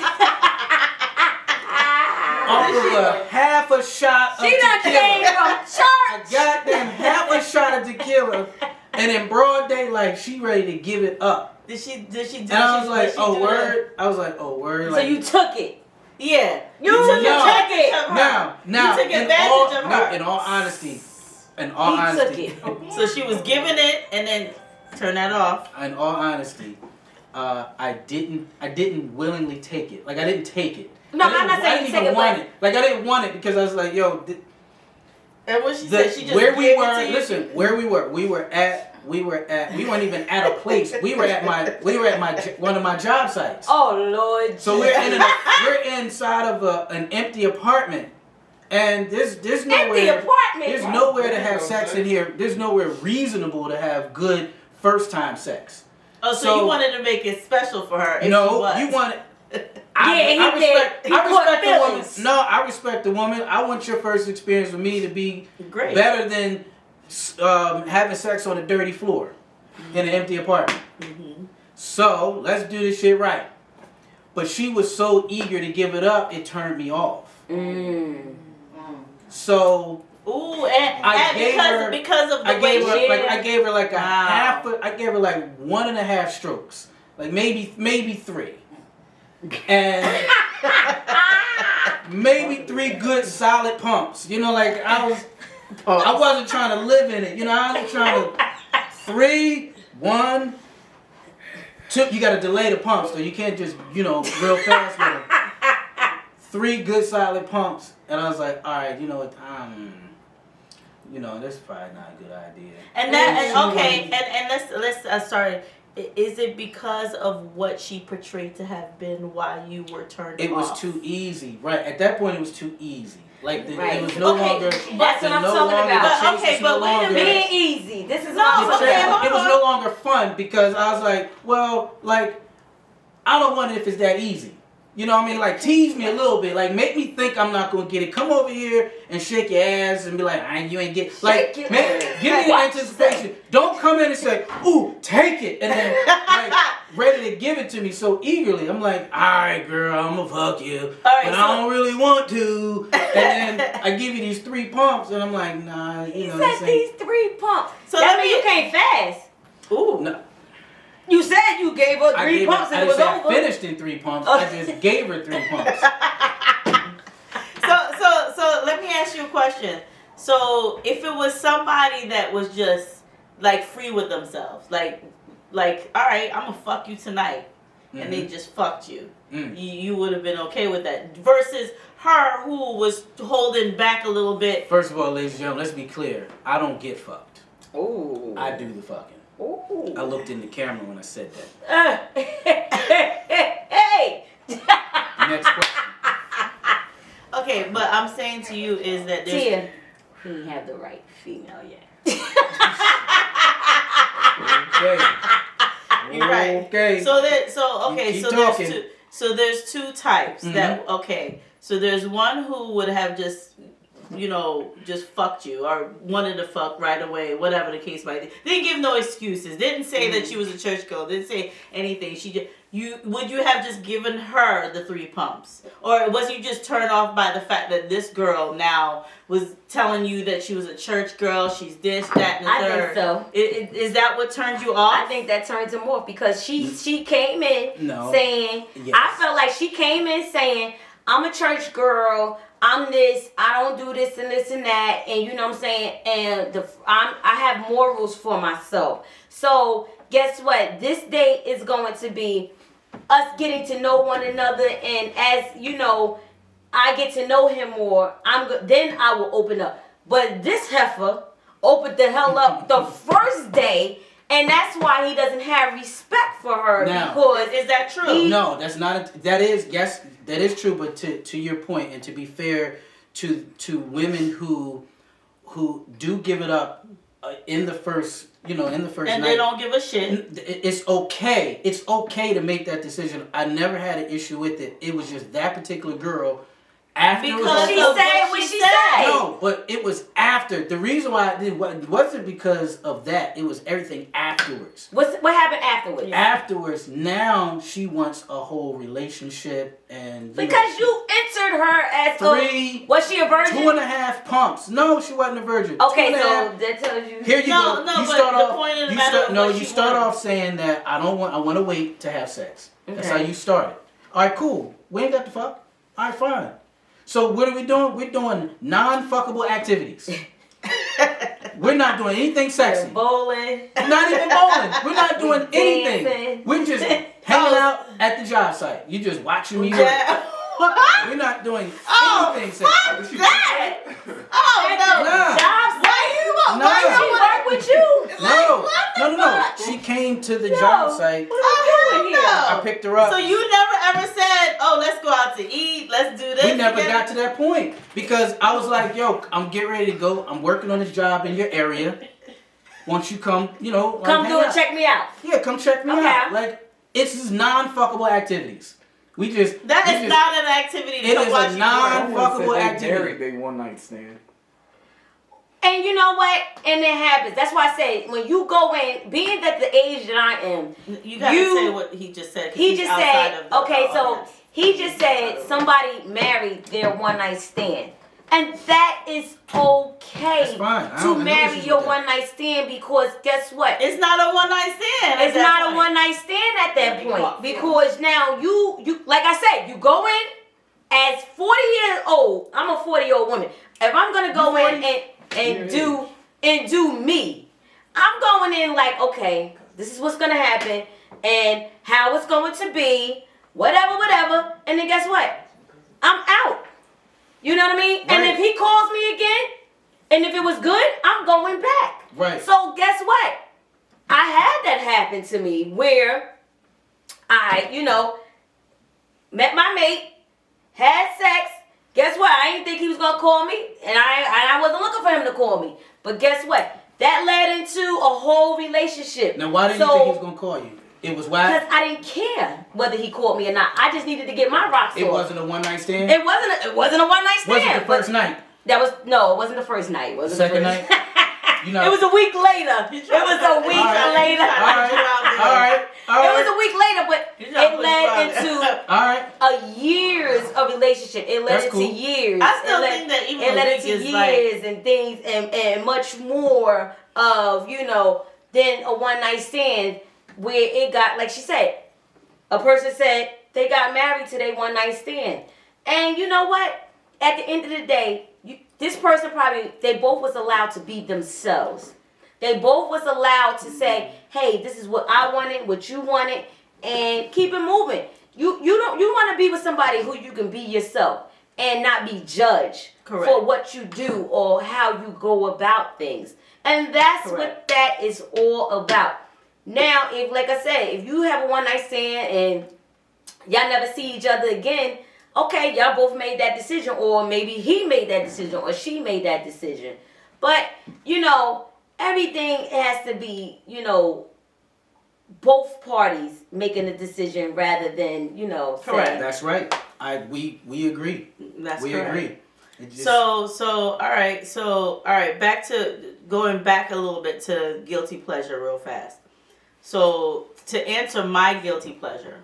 S2: Off of a half a shot of tequila.
S3: She done came from church.
S2: A goddamn half a shot of tequila. And in broad daylight, she ready to give it up.
S1: Did she do
S2: And I was like, oh, word? I was like, oh, word?
S3: So
S2: like,
S3: you took it.
S1: Yeah.
S3: You took it.
S2: Now,
S1: you took advantage of her.
S2: No, in all honesty.
S3: Took it.
S1: So she was giving it and then turn that off.
S2: In all honesty, I didn't willingly take it. Like, I didn't take it.
S3: No, I'm not saying you take it.
S2: Want it. Like, I didn't want it because I was like, yo.
S1: And what she said, she just
S2: where we
S1: gave
S2: were.
S1: it to you?
S2: Listen, where we were. We weren't even at a place. We were at one of my job sites.
S3: Oh Lord.
S2: So we're inside of an empty apartment, and there's nowhere.
S3: Empty apartment.
S2: There's nowhere to have sex in here. There's nowhere reasonable to have good first time sex.
S1: Oh, so you wanted to make it special for her?
S2: No, you wanted.
S3: he
S2: respect the woman.
S3: feelings.
S2: No, I respect the woman. I want your first experience with me to be
S1: Great.
S2: better than having sex on a dirty floor in an empty apartment.
S1: Mm-hmm.
S2: So let's do this shit right. But she was so eager to give it up, it turned me off. So
S1: Ooh,
S2: I gave
S1: because of the way
S2: I gave her like a
S1: Wow.
S2: half. I gave her like 1.5 strokes, like maybe 3, and maybe 3 good solid pumps. You know, like I wasn't trying to live in it. You know, I was trying to 3, 1, 2. You got to delay the pumps, so you can't just real fast with them. 3 good solid pumps, and I was like, all right, you know what? That's probably not a good idea.
S1: And let's start. Is it because of what she portrayed to have been why you were turned off?
S2: It was too easy, right? At that point, it was too easy. Like
S3: Right.
S2: it was no longer.
S3: That's what I'm talking about.
S1: But wait a minute.
S3: Being easy. This is
S1: No,
S3: what I'm
S1: okay,
S3: saying.
S1: hold
S2: It was
S1: on.
S2: no longer fun because I was like, well, like I don't want it if it's that easy. You know what I mean? Like tease me a little bit. Like make me think I'm not gonna get it. Come over here and shake your ass and be like, you ain't get. Like
S3: Shake your
S2: give
S3: ass.
S2: me the
S3: Watch
S2: anticipation. Don't come in and say, ooh, take it, and then like ready to give it to me so eagerly. I'm like, all right, girl, I'm gonna fuck you,
S1: All right,
S2: but I don't really want to. And then I give you these 3 pumps, and I'm like, nah,
S3: He
S2: this
S3: said
S2: ain't.
S3: these 3 pumps.
S1: So
S3: That
S1: let
S3: means
S1: me-
S3: you came fast.
S1: Ooh.
S2: No,
S3: You said you gave her 3 pumps and it was
S2: I
S3: over.
S2: finished in 3 pumps. I just gave her 3 pumps.
S1: So let me ask you a question. So if it was somebody that was just like free with themselves, like all right, I'm gonna fuck you tonight, and they just fucked you, you would have been okay with that. Versus her who was holding back a little bit.
S2: First of all, ladies and gentlemen, let's be clear. I don't get fucked.
S3: Ooh.
S2: I do the fucking.
S3: Ooh.
S2: I looked in the camera when I said that.
S3: Hey.
S2: Next question.
S1: Okay, but I'm saying to you is that there's
S3: Tia, he didn't have the right female yet.
S2: Okay.
S1: You're right.
S2: Okay.
S1: So
S2: Keep
S1: there's
S2: talking.
S1: two. So there's 2 types that So there's one who would have just just fucked you or wanted to fuck right away, whatever the case might be. Didn't give no excuses. Didn't say that she was a church girl. Didn't say anything. Would you have just given her the 3 pumps, or was you just turned off by the fact that this girl now was telling you that she was a church girl? She's this, that, and the
S3: I
S1: third.
S3: think so.
S1: Is that what turned you off?
S3: I think that turns him off because she came in
S2: No.
S3: saying,
S2: Yes.
S3: I felt like she came in saying, I'm a church girl, I'm this, I don't do this and this and that, and you know what I'm saying, and I have morals for myself. So guess what? This day is going to be us getting to know one another, and as you know, I get to know him more. Then I will open up. But this heifer opened the hell up the first day. And that's why he doesn't have respect for her.
S2: Now,
S3: because
S1: is that true?
S2: No, that's not. That is true. But to your point, and to be fair to women who do give it up in the first
S1: and
S2: night,
S1: they don't give a shit.
S2: It's okay. It's okay to make that decision. I never had an issue with it. It was just that particular girl. After it was
S1: Because
S3: she
S1: of
S3: said
S1: what
S3: what
S1: she
S3: she
S1: said.
S3: said.
S2: No, but it was after. The reason why I did wasn't because of that. It was everything afterwards.
S3: What happened afterwards?
S2: Afterwards, now she wants a whole relationship and
S3: Because you entered her as
S2: 3,
S3: was she a virgin?
S2: 2.5 pumps. No, she wasn't a virgin.
S3: Okay,
S2: 2.5.
S3: so that tells you.
S2: Here you go.
S1: No,
S2: You
S1: but
S2: start
S1: the
S2: off.
S1: point of the
S2: You
S1: matter
S2: start.
S1: of
S2: No,
S1: what
S2: you
S1: she
S2: start
S1: wanted.
S2: off saying that I want to wait to have sex. That's
S3: Okay.
S2: how you started. All right, cool. We ain't got to fuck. All right, fine. So what are we doing? We're doing non-fuckable activities. We're not doing anything sexy.
S1: Bowling.
S2: Not even bowling. We're not doing anything.
S3: Dancing.
S2: We're just hanging out at the job site. You just watching me work.
S1: Yeah.
S2: We're not doing
S1: Oh,
S2: anything sexy.
S1: fuck that! Oh no!
S2: Nah.
S3: Job
S2: Nah.
S1: Why
S3: She
S1: you
S3: work with you.
S2: No,
S1: what the
S2: no.
S1: fuck?
S2: She came to the
S3: Yo.
S2: job site.
S3: What are we doing here?
S1: Oh,
S2: I picked her up.
S1: So you never ever said, "Oh, let's go out to eat. Let's do this."
S2: We never
S1: together?
S2: got to that point because I was like, yo, I'm getting ready to go. I'm working on this job in your area. Won't you come, like,
S3: Come
S2: hang
S3: do it,
S2: out?
S3: check me out.
S2: Yeah, come check me
S3: Okay.
S2: out. Like, it's just non-fuckable activities.
S1: That is not an activity.
S2: It is a non-fuckable
S4: They
S2: activity.
S4: married they one night stand.
S3: And you know what? And it happens. That's why I say when you go in, being at the age that I am,
S1: You gotta say what he just said. 'Cause
S3: he
S1: he's
S3: just
S1: outside
S3: said,
S1: of the
S3: okay, so
S1: audience.
S3: he just said somebody married their one night stand. And that is okay
S2: That's fine. I
S3: to
S2: don't have no
S3: marry
S2: issues
S3: your
S2: with that.
S3: one night stand because guess what?
S1: It's not a one night stand.
S3: It's not a one night stand at that point because now you like I said, you go in as 40 years old. I'm a 40-year-old woman. If I'm gonna go in and do me, I'm going in like, okay, this is what's gonna happen and how it's going to be, whatever, and then guess what? I'm out. You know what I mean?
S2: Right.
S3: And if he calls me again, and if it was good, I'm going back.
S2: Right.
S3: So guess what? I had that happen to me where I, met my mate, had sex. Guess what? I didn't think he was gonna call me, and I wasn't looking for him to call me. But guess what? That led into a whole relationship.
S2: Now, why didn't you think he was gonna call you? It was why?
S3: Because I didn't care whether he called me or not. I just needed to get my rocks off.
S2: It wasn't a one night stand.
S3: It wasn't a one night stand.
S2: Was it the first night?
S3: It wasn't the first night. It wasn't
S2: Second
S3: the first
S2: night? You know.
S3: It was a week later. It was a week later.
S2: All right.
S3: It was a week later, but it led into
S2: All right.
S3: a years of relationship. It led
S2: That's
S3: into
S2: cool.
S3: years.
S1: I still think that even
S3: it
S1: a
S3: led
S1: week
S3: into
S1: is
S3: years and things and much more of than a one night stand where it got like she said. A person said they got married to their one night stand, and you know what? At the end of the day, this person they both was allowed to be themselves. They both was allowed to say, "Hey, this is what I wanted, what you wanted," and keep it moving. You want to be with somebody who you can be yourself and not be judged for what you do or how you go about things. And that's what that is all about. Now, if like I said, if you have a one night stand and y'all never see each other again, okay, y'all both made that decision, or maybe he made that decision, or she made that decision. But everything has to be both parties making a decision rather than
S1: Correct.
S3: saying,
S2: That's right. We agree.
S1: That's
S2: we
S1: correct.
S2: agree.
S1: So all right. Back to going back a little bit to guilty pleasure real fast. So to answer my guilty pleasure.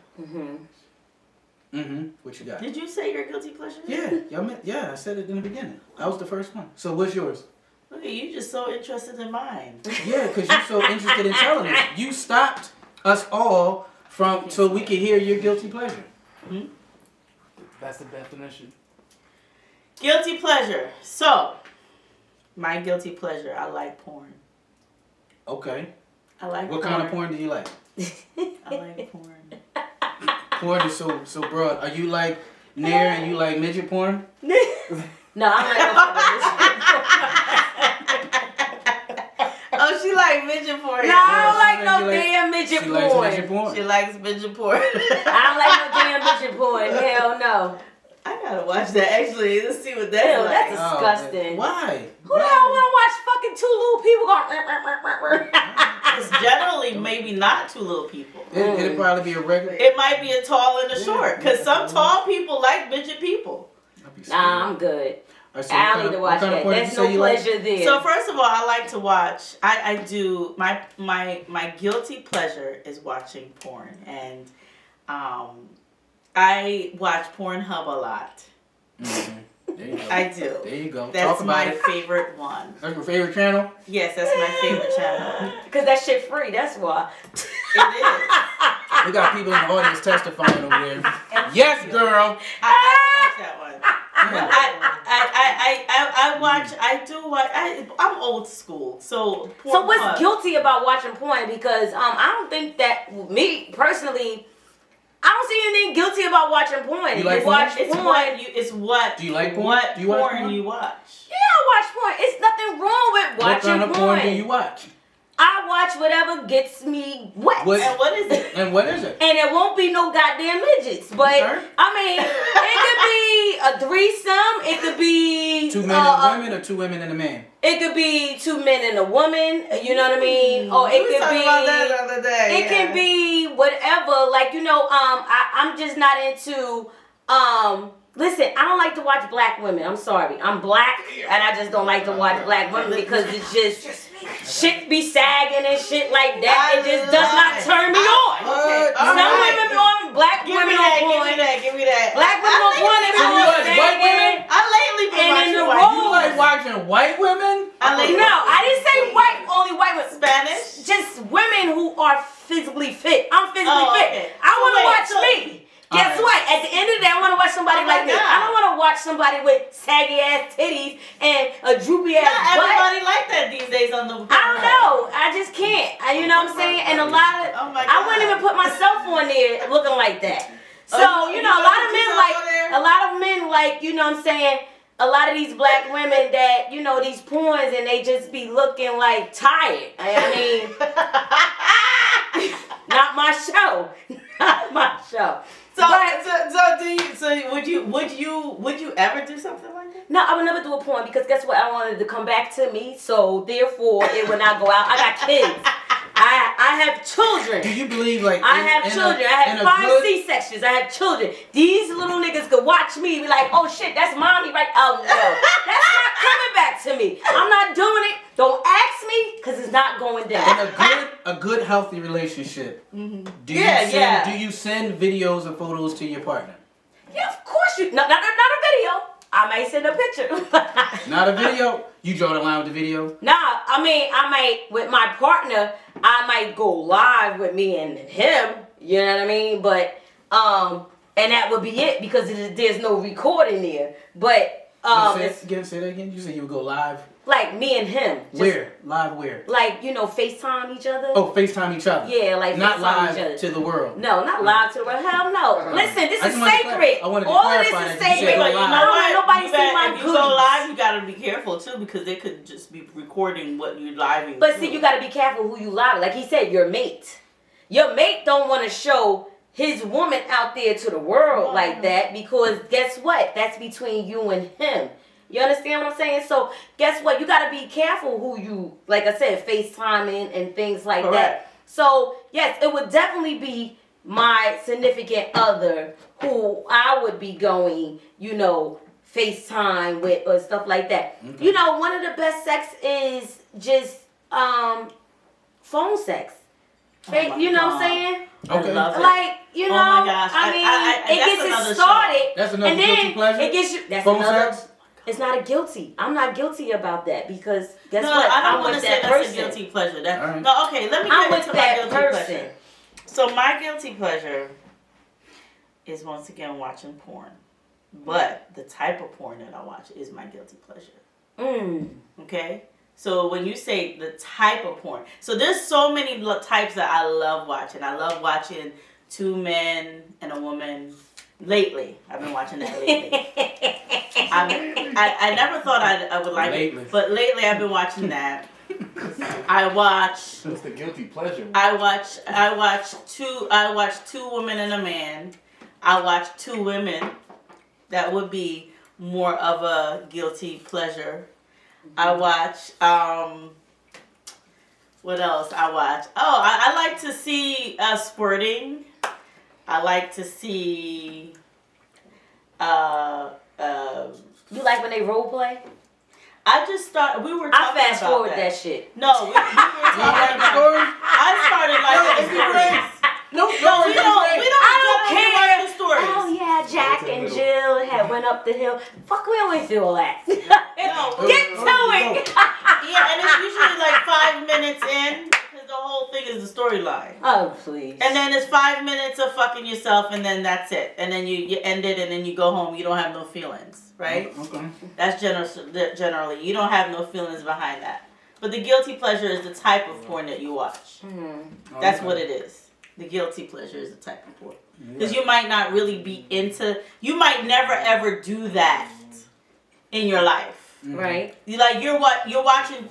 S2: What you got?
S1: Did you say your guilty pleasure?
S2: Yeah, I said it in the beginning. I was the first one. So what's yours?
S1: Look at you, just so interested in mine.
S2: Yeah, because you're so interested in telling us. You stopped us all so we could hear your guilty pleasure.
S4: That's the definition.
S1: Guilty pleasure. So, my guilty pleasure, I like porn.
S2: Okay.
S1: I like
S2: What kind of porn do you like?
S1: I like porn.
S2: Porn is so broad. Are you like Nair and you like midget porn?
S3: No, I'm not
S1: Oh, she like midget porn.
S3: No, I don't like
S2: she
S3: no damn midget
S2: She
S3: porn.
S2: likes midget porn.
S1: She likes midget porn.
S3: I don't like no damn midget porn. Hell no.
S1: I gotta watch that actually. Let's see what that's
S3: Ew,
S1: like.
S3: that's disgusting.
S2: Why?
S3: Who the hell want to watch fucking two little people going?
S1: It's generally maybe not two little people.
S2: It'll probably be a regular.
S1: It might be a tall and a short. Because some tall people like midget people.
S3: Nah, I'm good.
S2: Right, so
S3: I don't need to watch that. There's no pleasure there.
S1: So first of all, I like to watch. I do my guilty pleasure is watching porn, and I watch Pornhub a lot.
S2: Mm-hmm. There you go.
S1: I do.
S2: There you go.
S1: That's
S2: Talk about
S1: my
S2: it.
S1: favorite one.
S2: That's your favorite channel?
S1: Yes, that's my favorite channel.
S3: Because that shit free, that's why.
S1: It is.
S2: We got people in the audience testifying over there. Yes, girl.
S1: I watch that one. But I watch. I do watch. I'm old school, so.
S3: So what's
S1: Pornhub.
S3: guilty about watching porn? Because I don't think that me personally, I don't see anything guilty about watching porn.
S2: You like porn?
S3: watch
S1: It's
S3: porn.
S1: It's what.
S2: Do you like porn?
S1: What
S2: Do you watch
S1: porn
S2: porn?
S1: you watch?
S3: Yeah, I watch porn. It's nothing wrong with
S2: What
S3: watching
S2: kind of porn do you watch?
S3: I watch whatever gets me wet.
S2: What-
S1: And what is it?
S2: And what is it?
S3: And it won't be no goddamn midgets. But,
S2: Okay.
S3: I mean, it could be a threesome. It could be...
S2: Two men and a woman or two women and a man?
S3: It It could be two men and a woman. You know what I mean? Or it
S1: We
S3: could
S1: talked
S3: be.
S1: about that the other day.
S3: It can be whatever. Like, I'm just not into. Listen, I don't like to watch black women. I'm sorry. I'm black, and I just don't like to watch black women because it's just shit be sagging and shit like that. It just does not turn me on.
S1: Okay,
S3: Some women be on, black
S1: Give
S3: women
S1: me that.
S3: on
S1: Give
S3: porn.
S1: me that. Give me that.
S3: Black women on porn, they be
S2: So you
S3: on
S2: watch white women?
S3: sagging.
S1: I lately been
S3: And in
S1: watching
S3: the
S1: white
S3: role-
S2: You like watching white women?
S3: No, I didn't say white, only white women.
S1: Spanish.
S3: Just women who are physically fit. I'm physically
S1: Oh,
S3: fit.
S1: okay.
S3: I
S1: So
S3: want to
S1: wait,
S3: watch
S1: so-
S3: me. Guess
S2: Alright.
S3: what? At the end of the day, I want to watch somebody
S1: Oh my
S3: like me.
S1: God.
S3: I don't want to watch somebody with saggy ass titties and a droopy ass
S1: Not
S3: butt.
S1: everybody like that these days on the.
S3: I don't know. I just can't. You know what I'm saying? And a lot of
S1: Oh my
S3: I wouldn't
S1: God.
S3: even put myself on there looking like that. So
S1: Oh, you
S3: a lot
S1: put
S3: of men
S1: yourself
S3: like
S1: on there?
S3: a lot of men like you know what I'm saying. A lot of these black women that these porns and they just be looking like tired. I mean, not my show, not my show.
S1: So,
S3: But-
S1: would you ever do something like that?
S3: No, I would never do a porn because guess what? I wanted to come back to me, so therefore it would not go out. I got kids. I have children.
S2: Do you believe like
S3: I have children. I have 5 C-sections. I have children. These little niggas could watch me and be like, oh shit, that's mommy, right? Oh no. That's not coming back to me. I'm not doing it. Don't ask me because it's not going down.
S2: In a good healthy relationship, do you send videos or photos to your partner?
S3: Yeah, of course you. Not a video. I may send a picture.
S2: Not a video? You draw the line with the video?
S3: Nah, I mean, I might, with my partner, I might go live with me and him, you know what I mean? But, and that would be it because there's no recording there. But,
S2: say that again? You said you would go live?
S3: like me and him. Just,
S2: Where? Live where?
S3: Like, FaceTime each other.
S2: Oh, FaceTime each other.
S3: Yeah, like
S2: Not
S3: FaceTime
S2: live
S3: each other.
S2: to the world.
S3: No, not live to the world. Hell no. Listen, this
S2: I
S3: is
S2: just wanted to
S3: sacred.
S2: I wanted to
S3: All of this
S2: clarify
S3: is
S2: that you said
S3: sacred.
S2: go
S3: I
S2: live.
S3: don't want nobody
S1: You
S3: see
S1: better-
S3: my
S1: if you go
S3: goodies.
S1: live, you gotta be careful too because they could just be recording what you're living.
S3: But see, you got to be careful who you lie to. Like he said, your mate. Your mate don't want to show his woman out there to the world like that because guess what? That's between you and him. You understand what I'm saying? So guess what? You got to be careful who you, like I said, FaceTiming and things like that.
S1: Correct.
S3: So yes, it would definitely be my significant other who I would be going, FaceTime with or stuff like that.
S2: Okay.
S3: One of the best sex is just phone sex.
S1: Oh my
S3: You know what I'm
S1: God.
S3: saying?
S2: Okay.
S1: I love it.
S3: Like,
S1: Oh my gosh.
S3: I mean, it
S1: that's
S3: gets
S1: another
S3: it started.
S2: That's another
S3: and then
S2: guilty pleasure?
S3: It gets you. That's
S2: Phone
S3: another.
S2: sex?
S3: It's not a guilty. I'm not guilty about that because guess
S1: No,
S3: what?
S1: I don't
S3: I'm
S1: want to
S3: with
S1: say
S3: that
S1: that's
S3: person.
S1: a guilty pleasure. That
S2: All right.
S1: no, okay. Let me
S3: I'm
S1: get
S3: with
S1: into my
S3: that
S1: guilty
S3: person.
S1: pleasure. So my guilty pleasure is once again watching porn, but the type of porn that I watch is my guilty pleasure. Okay. So when you say the type of porn, so there's so many types that I love watching. I love watching 2 men and a woman. Lately, I've been watching that lately. I never thought I would like
S2: Lately.
S1: it, but lately I've been watching that. I watch
S4: It's the guilty pleasure.
S1: I watch 2 women and a man. I watch 2 women. That would be more of a guilty pleasure. I watch what else I watch? Oh, I like to see squirting. I like to see
S3: You like when they role play?
S1: I just started. We were
S3: I
S1: talking
S3: fast
S1: about
S3: forward that shit.
S1: No, we were talking about.
S2: Stories?
S1: I started like
S2: It'd be great. No,
S1: No, we don't. We don't.
S3: I don't
S1: generally
S3: care.
S1: watch the stories.
S3: Oh yeah, Jack
S4: Right to the
S3: and
S4: middle.
S3: Jill had went up the hill. Fuck, we always do all that.
S1: No.
S3: Get to it.
S1: Yeah, and it's usually like 5 minutes in because the whole thing is the storyline.
S3: Oh please.
S1: And then it's 5 minutes of fucking yourself, and then that's it. And then you end it, and then you go home. You don't have no feelings, right?
S2: Okay.
S1: That's generally you don't have no feelings behind that. But the guilty pleasure is the type of porn that you watch. That's what it is. The guilty pleasure is the type of porn. Because you might not really be into. You might never ever do that in your life.
S3: Right.
S1: You're watching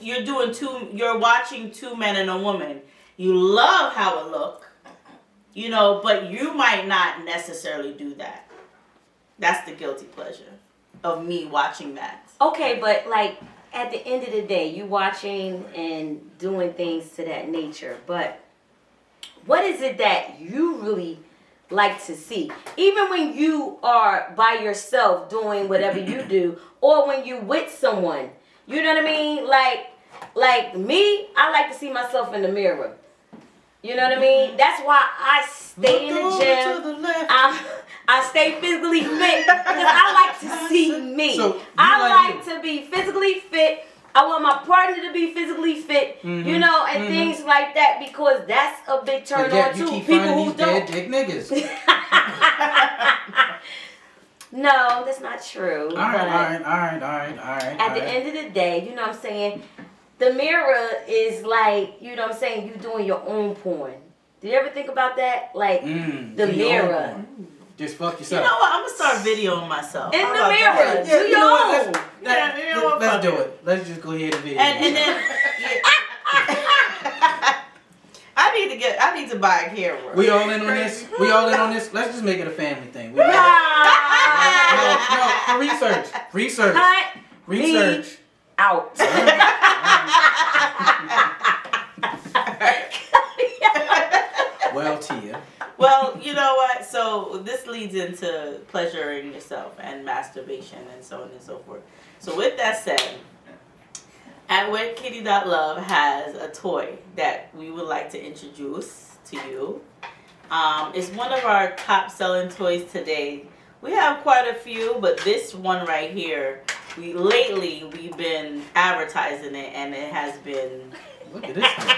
S1: 2 men and a woman. You love how it look, but you might not necessarily do that. That's the guilty pleasure of me watching that.
S3: Okay, but like at the end of the day, you watching and doing things to that nature, but what is it that you really like to see? Even when you are by yourself doing whatever you do, or when you with someone, you know what I mean? Like me, I like to see myself in the mirror. You know what I mean? That's why I stay in the gym. I stay physically fit because I like to see me.
S2: So,
S3: I like to be physically fit. I want my partner to be physically fit, you know, and things like that, because that's a big turn on too.
S2: You keep
S3: People
S2: finding
S3: who
S2: these
S3: don't.
S2: dead dick niggas.
S3: No, that's not true.
S2: All right.
S3: At the end of the day, you know what I'm saying? The mirror is like, you know what I'm saying, you doing your own porn. Did you ever think about that? Like, the mirror.
S2: Just fuck
S1: You
S2: yourself.
S1: know what? I'm gonna start videoing myself.
S3: In
S1: How
S3: the
S1: about
S3: mirror.
S1: that?
S3: Do your own.
S2: Let's do it. Let's just go ahead and video.
S1: And then I need to buy a camera.
S2: We all in on this? We all in on this? Let's just make it a family thing.
S3: Nah.
S2: No, for research.
S3: Cut
S2: Research.
S3: me out.
S2: Well, Tia.
S1: Well, you know what? So this leads into pleasuring yourself and masturbation and so on and so forth. So with that said, at WetKitty.love has a toy that we would like to introduce to you. It's one of our top selling toys today. We have quite a few, but this one right here, we've been advertising it, and it has been.
S2: Look at this thing.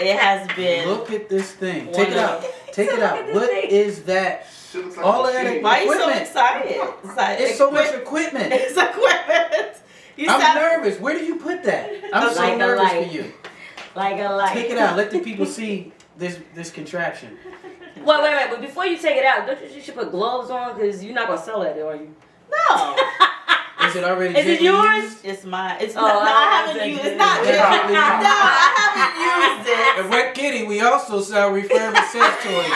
S1: It has been.
S2: Look at this thing.
S1: One
S2: Take it
S1: of-
S2: out. Take it out. What is that?
S4: Shit looks like
S2: All
S4: a
S2: of that
S4: machine.
S1: Why are you so
S2: equipment.
S1: excited?
S2: It's so much equipment.
S1: It's equipment. You
S2: I'm
S1: sound-
S2: nervous. Where do you put that? I'm so
S3: Like a
S2: nervous
S3: light.
S2: for you.
S3: Like a light.
S2: Take it out. Let the people see this contraption.
S3: Wait. But before you take it out, don't you should put gloves on? Because you're not going to sell that, are you?
S1: No.
S2: Is it already
S3: Is it
S2: gently
S3: yours?
S2: used?
S1: It's mine. It's
S3: Oh,
S1: not. No, I
S3: I
S1: haven't used.
S3: said
S1: It's not.
S3: you-
S1: No, I haven't used it.
S2: At Wet Kitty, we also sell refurbished sex toys.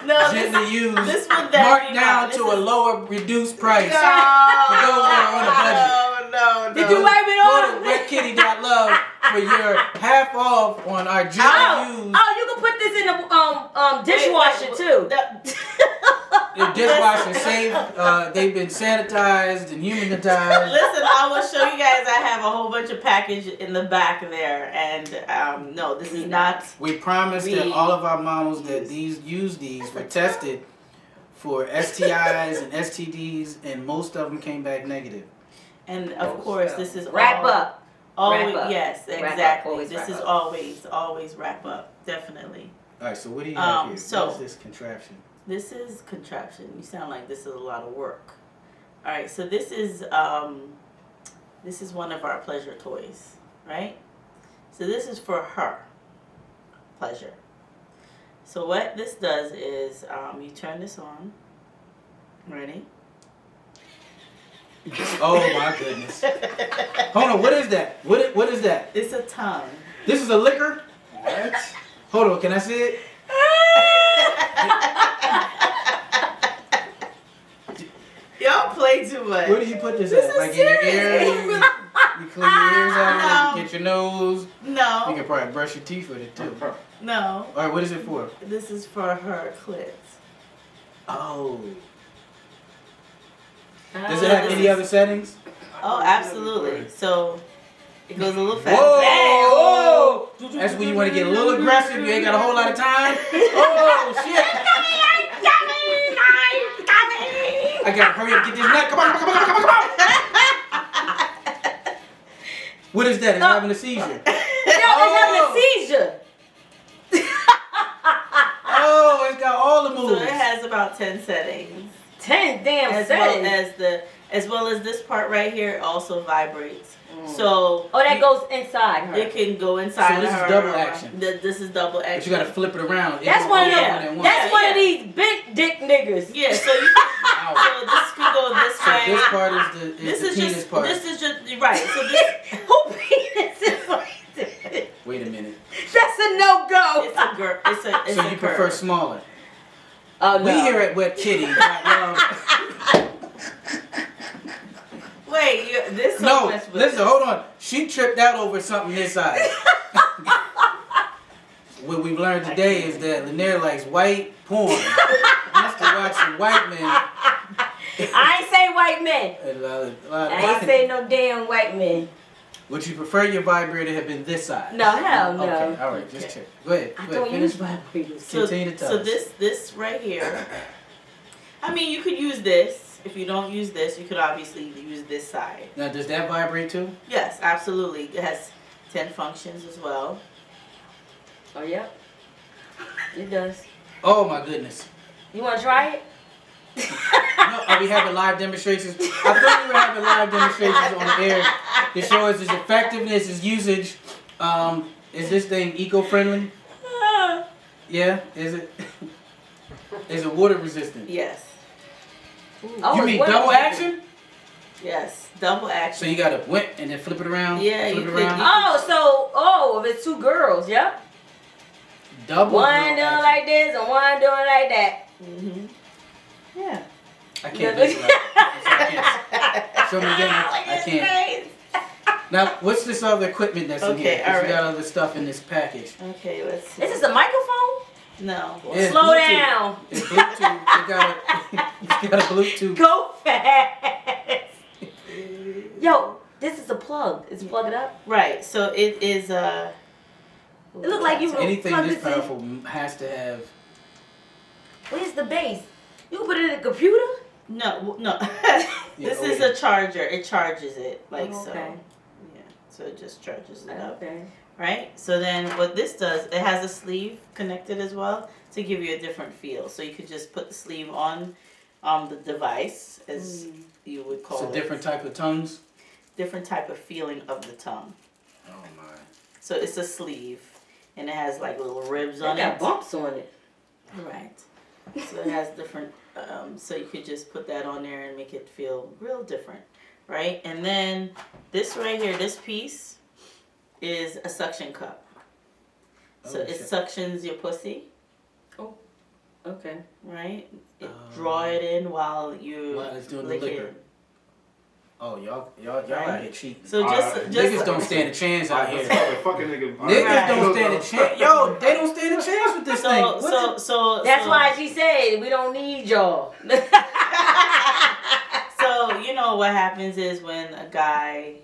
S1: No,
S2: Gently used.
S1: this one
S2: Marked down to a lower reduced price. For those that are on a budget.
S1: No.
S3: Did you wipe it
S2: Go
S3: off?
S2: to WetKitty.love for your half off on our gently used
S3: You can put this in the dishwasher too.
S2: the dishwasher safe. They've been sanitized and humanized.
S1: Listen, I will show you guys. I have a whole bunch of package in the back there, and no, this is not.
S2: We promise that all of our models that these were tested for STIs and STDs, and most of them came back negative.
S1: And of course, this is
S3: Wrap up.
S1: Always,
S3: Wrap up.
S1: yes,
S3: Wrap up,
S1: exactly.
S3: always
S1: This
S3: wrap
S1: is
S3: up.
S1: always wrap up, definitely.
S2: All right, so what do you have here?
S1: so-
S2: what is this contraption?
S1: This is contraption. You sound like this is a lot of work. All right, so this is one of our pleasure toys, right? So this is for her pleasure. So what this does is you turn this on. Ready?
S2: Oh my goodness! Hold on, what is that? What is that?
S1: It's a tongue.
S2: This is a liquor?
S4: What?
S2: Hold on, can I see it?
S1: Y'all play too much.
S2: Where do you put this
S1: This
S2: at?
S1: is
S2: Like in your
S1: serious.
S2: ear? You clean your ears out,
S1: No.
S2: get your nose. You
S1: No,
S2: can probably brush your teeth with it too.
S1: no.
S2: All right, what is it for?
S1: This is for her clit.
S2: Oh. Does it have any other settings?
S1: Oh, absolutely. So it goes a little faster.
S2: Whoa! That's when you want to get a little aggressive. You ain't got a whole lot of time. Oh shit! I gotta hurry up, get this nut. Come on! What is that? It's having a seizure.
S3: Having a seizure.
S2: Oh, it's got all the
S1: So
S2: moves.
S1: it has about 10 settings.
S3: 10 damn
S1: As well as this part right here also vibrates. So
S3: Oh, that goes inside her.
S1: it can go inside
S2: So this is
S1: her.
S2: double action.
S1: This is double action.
S2: But you gotta flip it around.
S3: That's
S2: It
S3: one of
S2: goes
S3: them.
S2: more than one.
S3: That's one
S1: Yeah.
S3: of these big dick niggas.
S1: Yeah, so you can,
S2: Ow.
S1: so this can go this
S2: So
S1: way.
S2: this part is
S1: This
S2: the
S1: is
S2: penis
S1: just
S2: part.
S1: this is just right. So this
S3: Who penis is like this?
S2: Wait a minute.
S3: That's a no-go.
S1: it's a girl. It's a
S2: So you prefer smaller?
S3: Oh, no.
S2: We here at Wet Kitty.
S1: Wait Wait, this so
S2: No,
S1: much. with
S2: listen,
S1: this.
S2: hold on. She tripped out over something this size. What we've learned today is that Lanier likes white porn. Wants to watch some white men.
S3: I ain't say white men.
S2: And, a lot of
S3: I ain't say no damn white men.
S2: Would you prefer your vibrator have been this size?
S3: No, hell no.
S2: Okay, all right, just check. Go ahead.
S3: I
S2: Go
S3: don't
S2: ahead.
S3: use
S2: Finish.
S3: vibrators.
S2: Continue to tell
S1: So
S2: us.
S1: this right here. I mean, you could use this. If you don't use this, you could obviously use this side.
S2: Now, does that vibrate too?
S1: Yes, absolutely. It has 10 functions as well.
S3: Oh, yeah. It does.
S2: Oh my goodness.
S3: You want to try it?
S2: No, are we having live demonstrations? I thought we were having live demonstrations on the air to show us its effectiveness, its usage. Is this thing eco-friendly? Yeah, is it? Is it water resistant?
S1: Yes.
S3: Oh,
S2: You
S3: it's
S2: mean
S3: water
S2: double
S3: resistant.
S2: action?
S1: Yes. Double action.
S2: So you gotta whip and then flip it around?
S1: Yeah,
S2: flip
S1: you
S2: it
S1: could-
S2: around?
S3: If it's two girls, yep.
S2: Double
S3: One
S2: girl
S3: doing
S2: action.
S3: like this and one doing like that.
S1: Mm-hmm. Yeah.
S2: I can't visualize it. I can't. Show me again. I can't. Now, what's this other equipment that's in
S1: Okay,
S2: here? 'Cause
S1: all
S2: you got
S1: right.
S2: other stuff in this package.
S1: Okay, let's see.
S3: Is this a microphone?
S1: No.
S2: Yeah, it's
S3: Slow
S2: Bluetooth.
S3: down.
S2: It's Bluetooth. It's got a Bluetooth.
S3: Go fast. Yo, this is a plug. It's plugged up.
S1: Right. So it is
S3: It look like you-
S2: Anything
S3: Plug
S2: this
S3: this in.
S2: powerful has to have.
S3: Where's the base? You can put it in a computer?
S1: No.
S2: Yeah,
S1: This
S2: oh,
S1: is
S2: yeah.
S1: a charger. It charges it like
S3: Oh,
S1: so.
S3: okay.
S1: Yeah. So it just charges it up.
S3: Okay.
S1: Right? So then what this does, it has a sleeve connected as well to give you a different feel. So you could just put the sleeve on the device, as you would call
S2: It's
S1: it.
S2: a different type of tongues.
S1: Different type of feeling of the tongue.
S2: Oh my.
S1: So it's a sleeve and it has like little ribs
S3: They
S1: on
S3: got
S1: it.
S3: bumps on it.
S1: Right. So it has different, so you could just put that on there and make it feel real different. Right? And then this right here, this piece is a suction cup. So
S2: Oh,
S1: it
S2: shit.
S1: suctions your pussy,
S3: Okay.
S1: right? Draw it in while you
S2: While it's doing the
S1: lick
S2: liquor.
S1: it.
S2: Oh, y'all
S1: Right.
S2: out here cheating.
S1: So
S4: Alright.
S2: Niggas don't stand a chance out here.
S4: Fucking nigga.
S2: Niggas
S1: Right.
S2: don't stand a chance. Yo, they don't stand a chance with this thing.
S1: So,
S2: What
S1: so
S3: That's
S1: so,
S3: why she said we don't need y'all.
S1: So you know what happens is when a guy,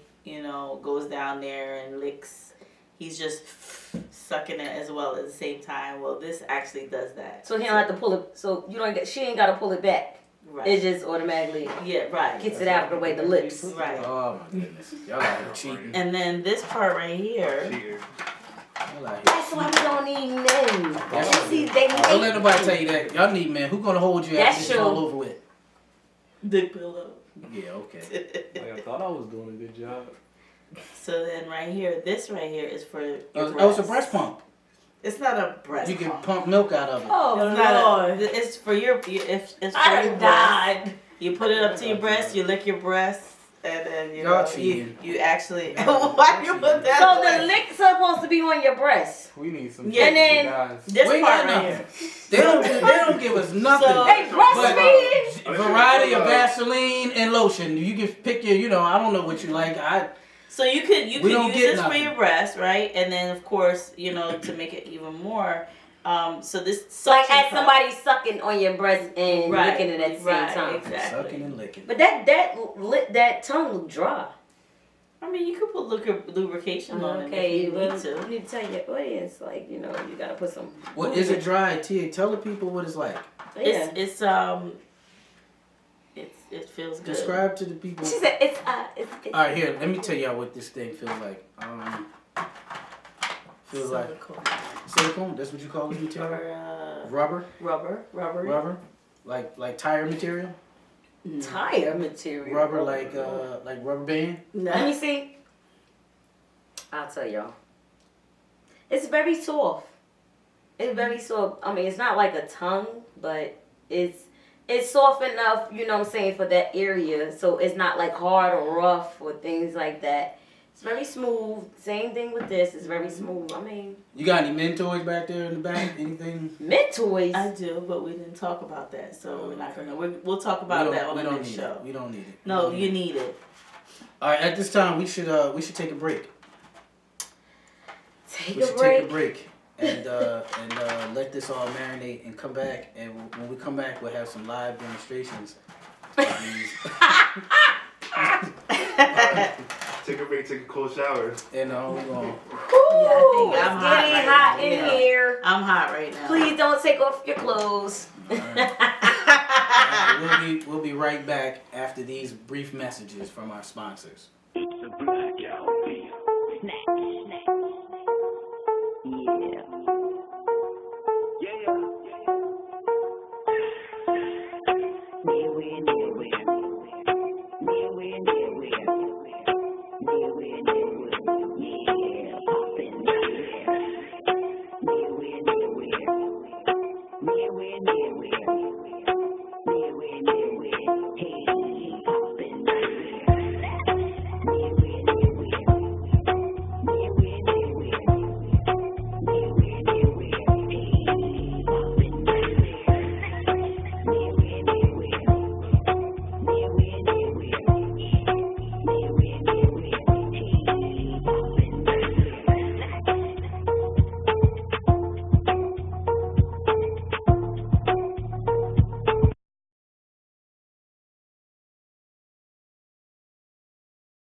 S1: goes down there and licks, he's just sucking it as well at the same time. Well, this actually does that.
S3: So he don't have to pull it. So she ain't got to pull it back.
S1: Right.
S3: It just automatically
S1: Yeah, right.
S3: gets it out of the way. The lips.
S1: Right.
S2: Oh my goodness. Y'all out here cheating.
S1: And then this part right here.
S4: Cheater.
S2: Y'all out here.
S3: That's why we don't need men.
S2: That's
S3: See, they
S2: Don't let nobody tell you that. Y'all need men. Who gonna hold you after
S3: That's
S2: this is
S3: true.
S2: all over with?
S1: Dick pillow.
S2: Yeah, okay.
S4: Like, I thought I was doing a good job.
S1: So then right here, this right here is for your
S2: Oh, it's a breast pump.
S1: It's not a breast
S2: You can
S1: pump.
S2: pump milk out of it.
S3: Oh
S1: It's not
S3: Lord.
S1: it's for your it's for
S3: I
S1: your
S3: done
S1: breast.
S3: died.
S1: You put it up to your breast, you lick your breast, and then
S2: Y'all cheating.
S1: you actually
S2: Y'all
S1: why you put that
S3: So
S1: on?
S3: the lick's supposed to be on your breast.
S4: We need some
S1: Yeah,
S3: and then-
S4: guys.
S1: This
S2: We ain't
S1: part
S2: got
S1: right
S2: nothing.
S1: here.
S2: They don't give us nothing.
S1: So-
S3: They breastfeeding.
S2: But variety of Vaseline and lotion. You can pick your, I don't know what you like.
S1: So you could
S2: We don't
S1: use
S2: get
S1: this for
S2: nothing.
S1: your breast, right? And then of course, to make it even more, so this
S3: Like
S1: suction
S3: as
S1: cup-
S3: somebody sucking on your breast and
S1: Right,
S3: licking it at the same
S1: right,
S3: time.
S1: exactly.
S2: Sucking and licking.
S3: But that tongue look dry.
S1: I mean, you could put lubrication on it
S3: Okay,
S1: if you
S3: well,
S1: need to.
S3: you need to tell your audience, like, you gotta put some.
S2: Well, is it dry, Tia? Tell the people what it's like.
S3: Yeah.
S1: It feels good.
S2: Describe to the people.
S3: She said it's
S2: All right, here. Let me tell y'all what this thing feels like. Feels like
S1: Silicone.
S2: silicone. That's what you call this material.
S1: Or,
S2: Rubber.
S1: rubber.
S2: Rubber. Like tire material.
S3: tire material.
S2: Rubber like rubber band.
S3: Let me see. I'll tell y'all. It's very soft. It's very soft. I mean, it's not like a tongue, but it's soft enough, you know what I'm saying, for that area. So it's not like hard or rough or things like that. It's very smooth. Same thing with this. It's very smooth. I mean,
S2: You got any men toys back there in the back? Anything?
S3: mint toys.
S1: I do, but we didn't talk about that, so we're not
S2: Okay.
S1: gonna. We'll talk about that on the next
S2: need
S1: show.
S2: it. We don't need it.
S1: No,
S2: We
S1: you
S2: don't
S1: need it.
S2: All right, at this time we should take a break.
S3: Take
S2: We
S3: a
S2: should
S3: break.
S2: take a break and let this all marinate and come back. And when we come back, we'll have some live demonstrations. Of these.
S4: Take a break, take a cold shower.
S2: And we're going.
S3: Ooh,
S1: I think
S3: it's
S1: I'm hot
S3: getting
S1: right
S3: hot
S1: now.
S3: in
S1: Yeah.
S3: here.
S1: I'm hot right now.
S3: Please don't take off your clothes.
S2: We'll be right back after these brief messages from our sponsors.
S5: It's a blackout beat. Snack. Yeah. Yeah.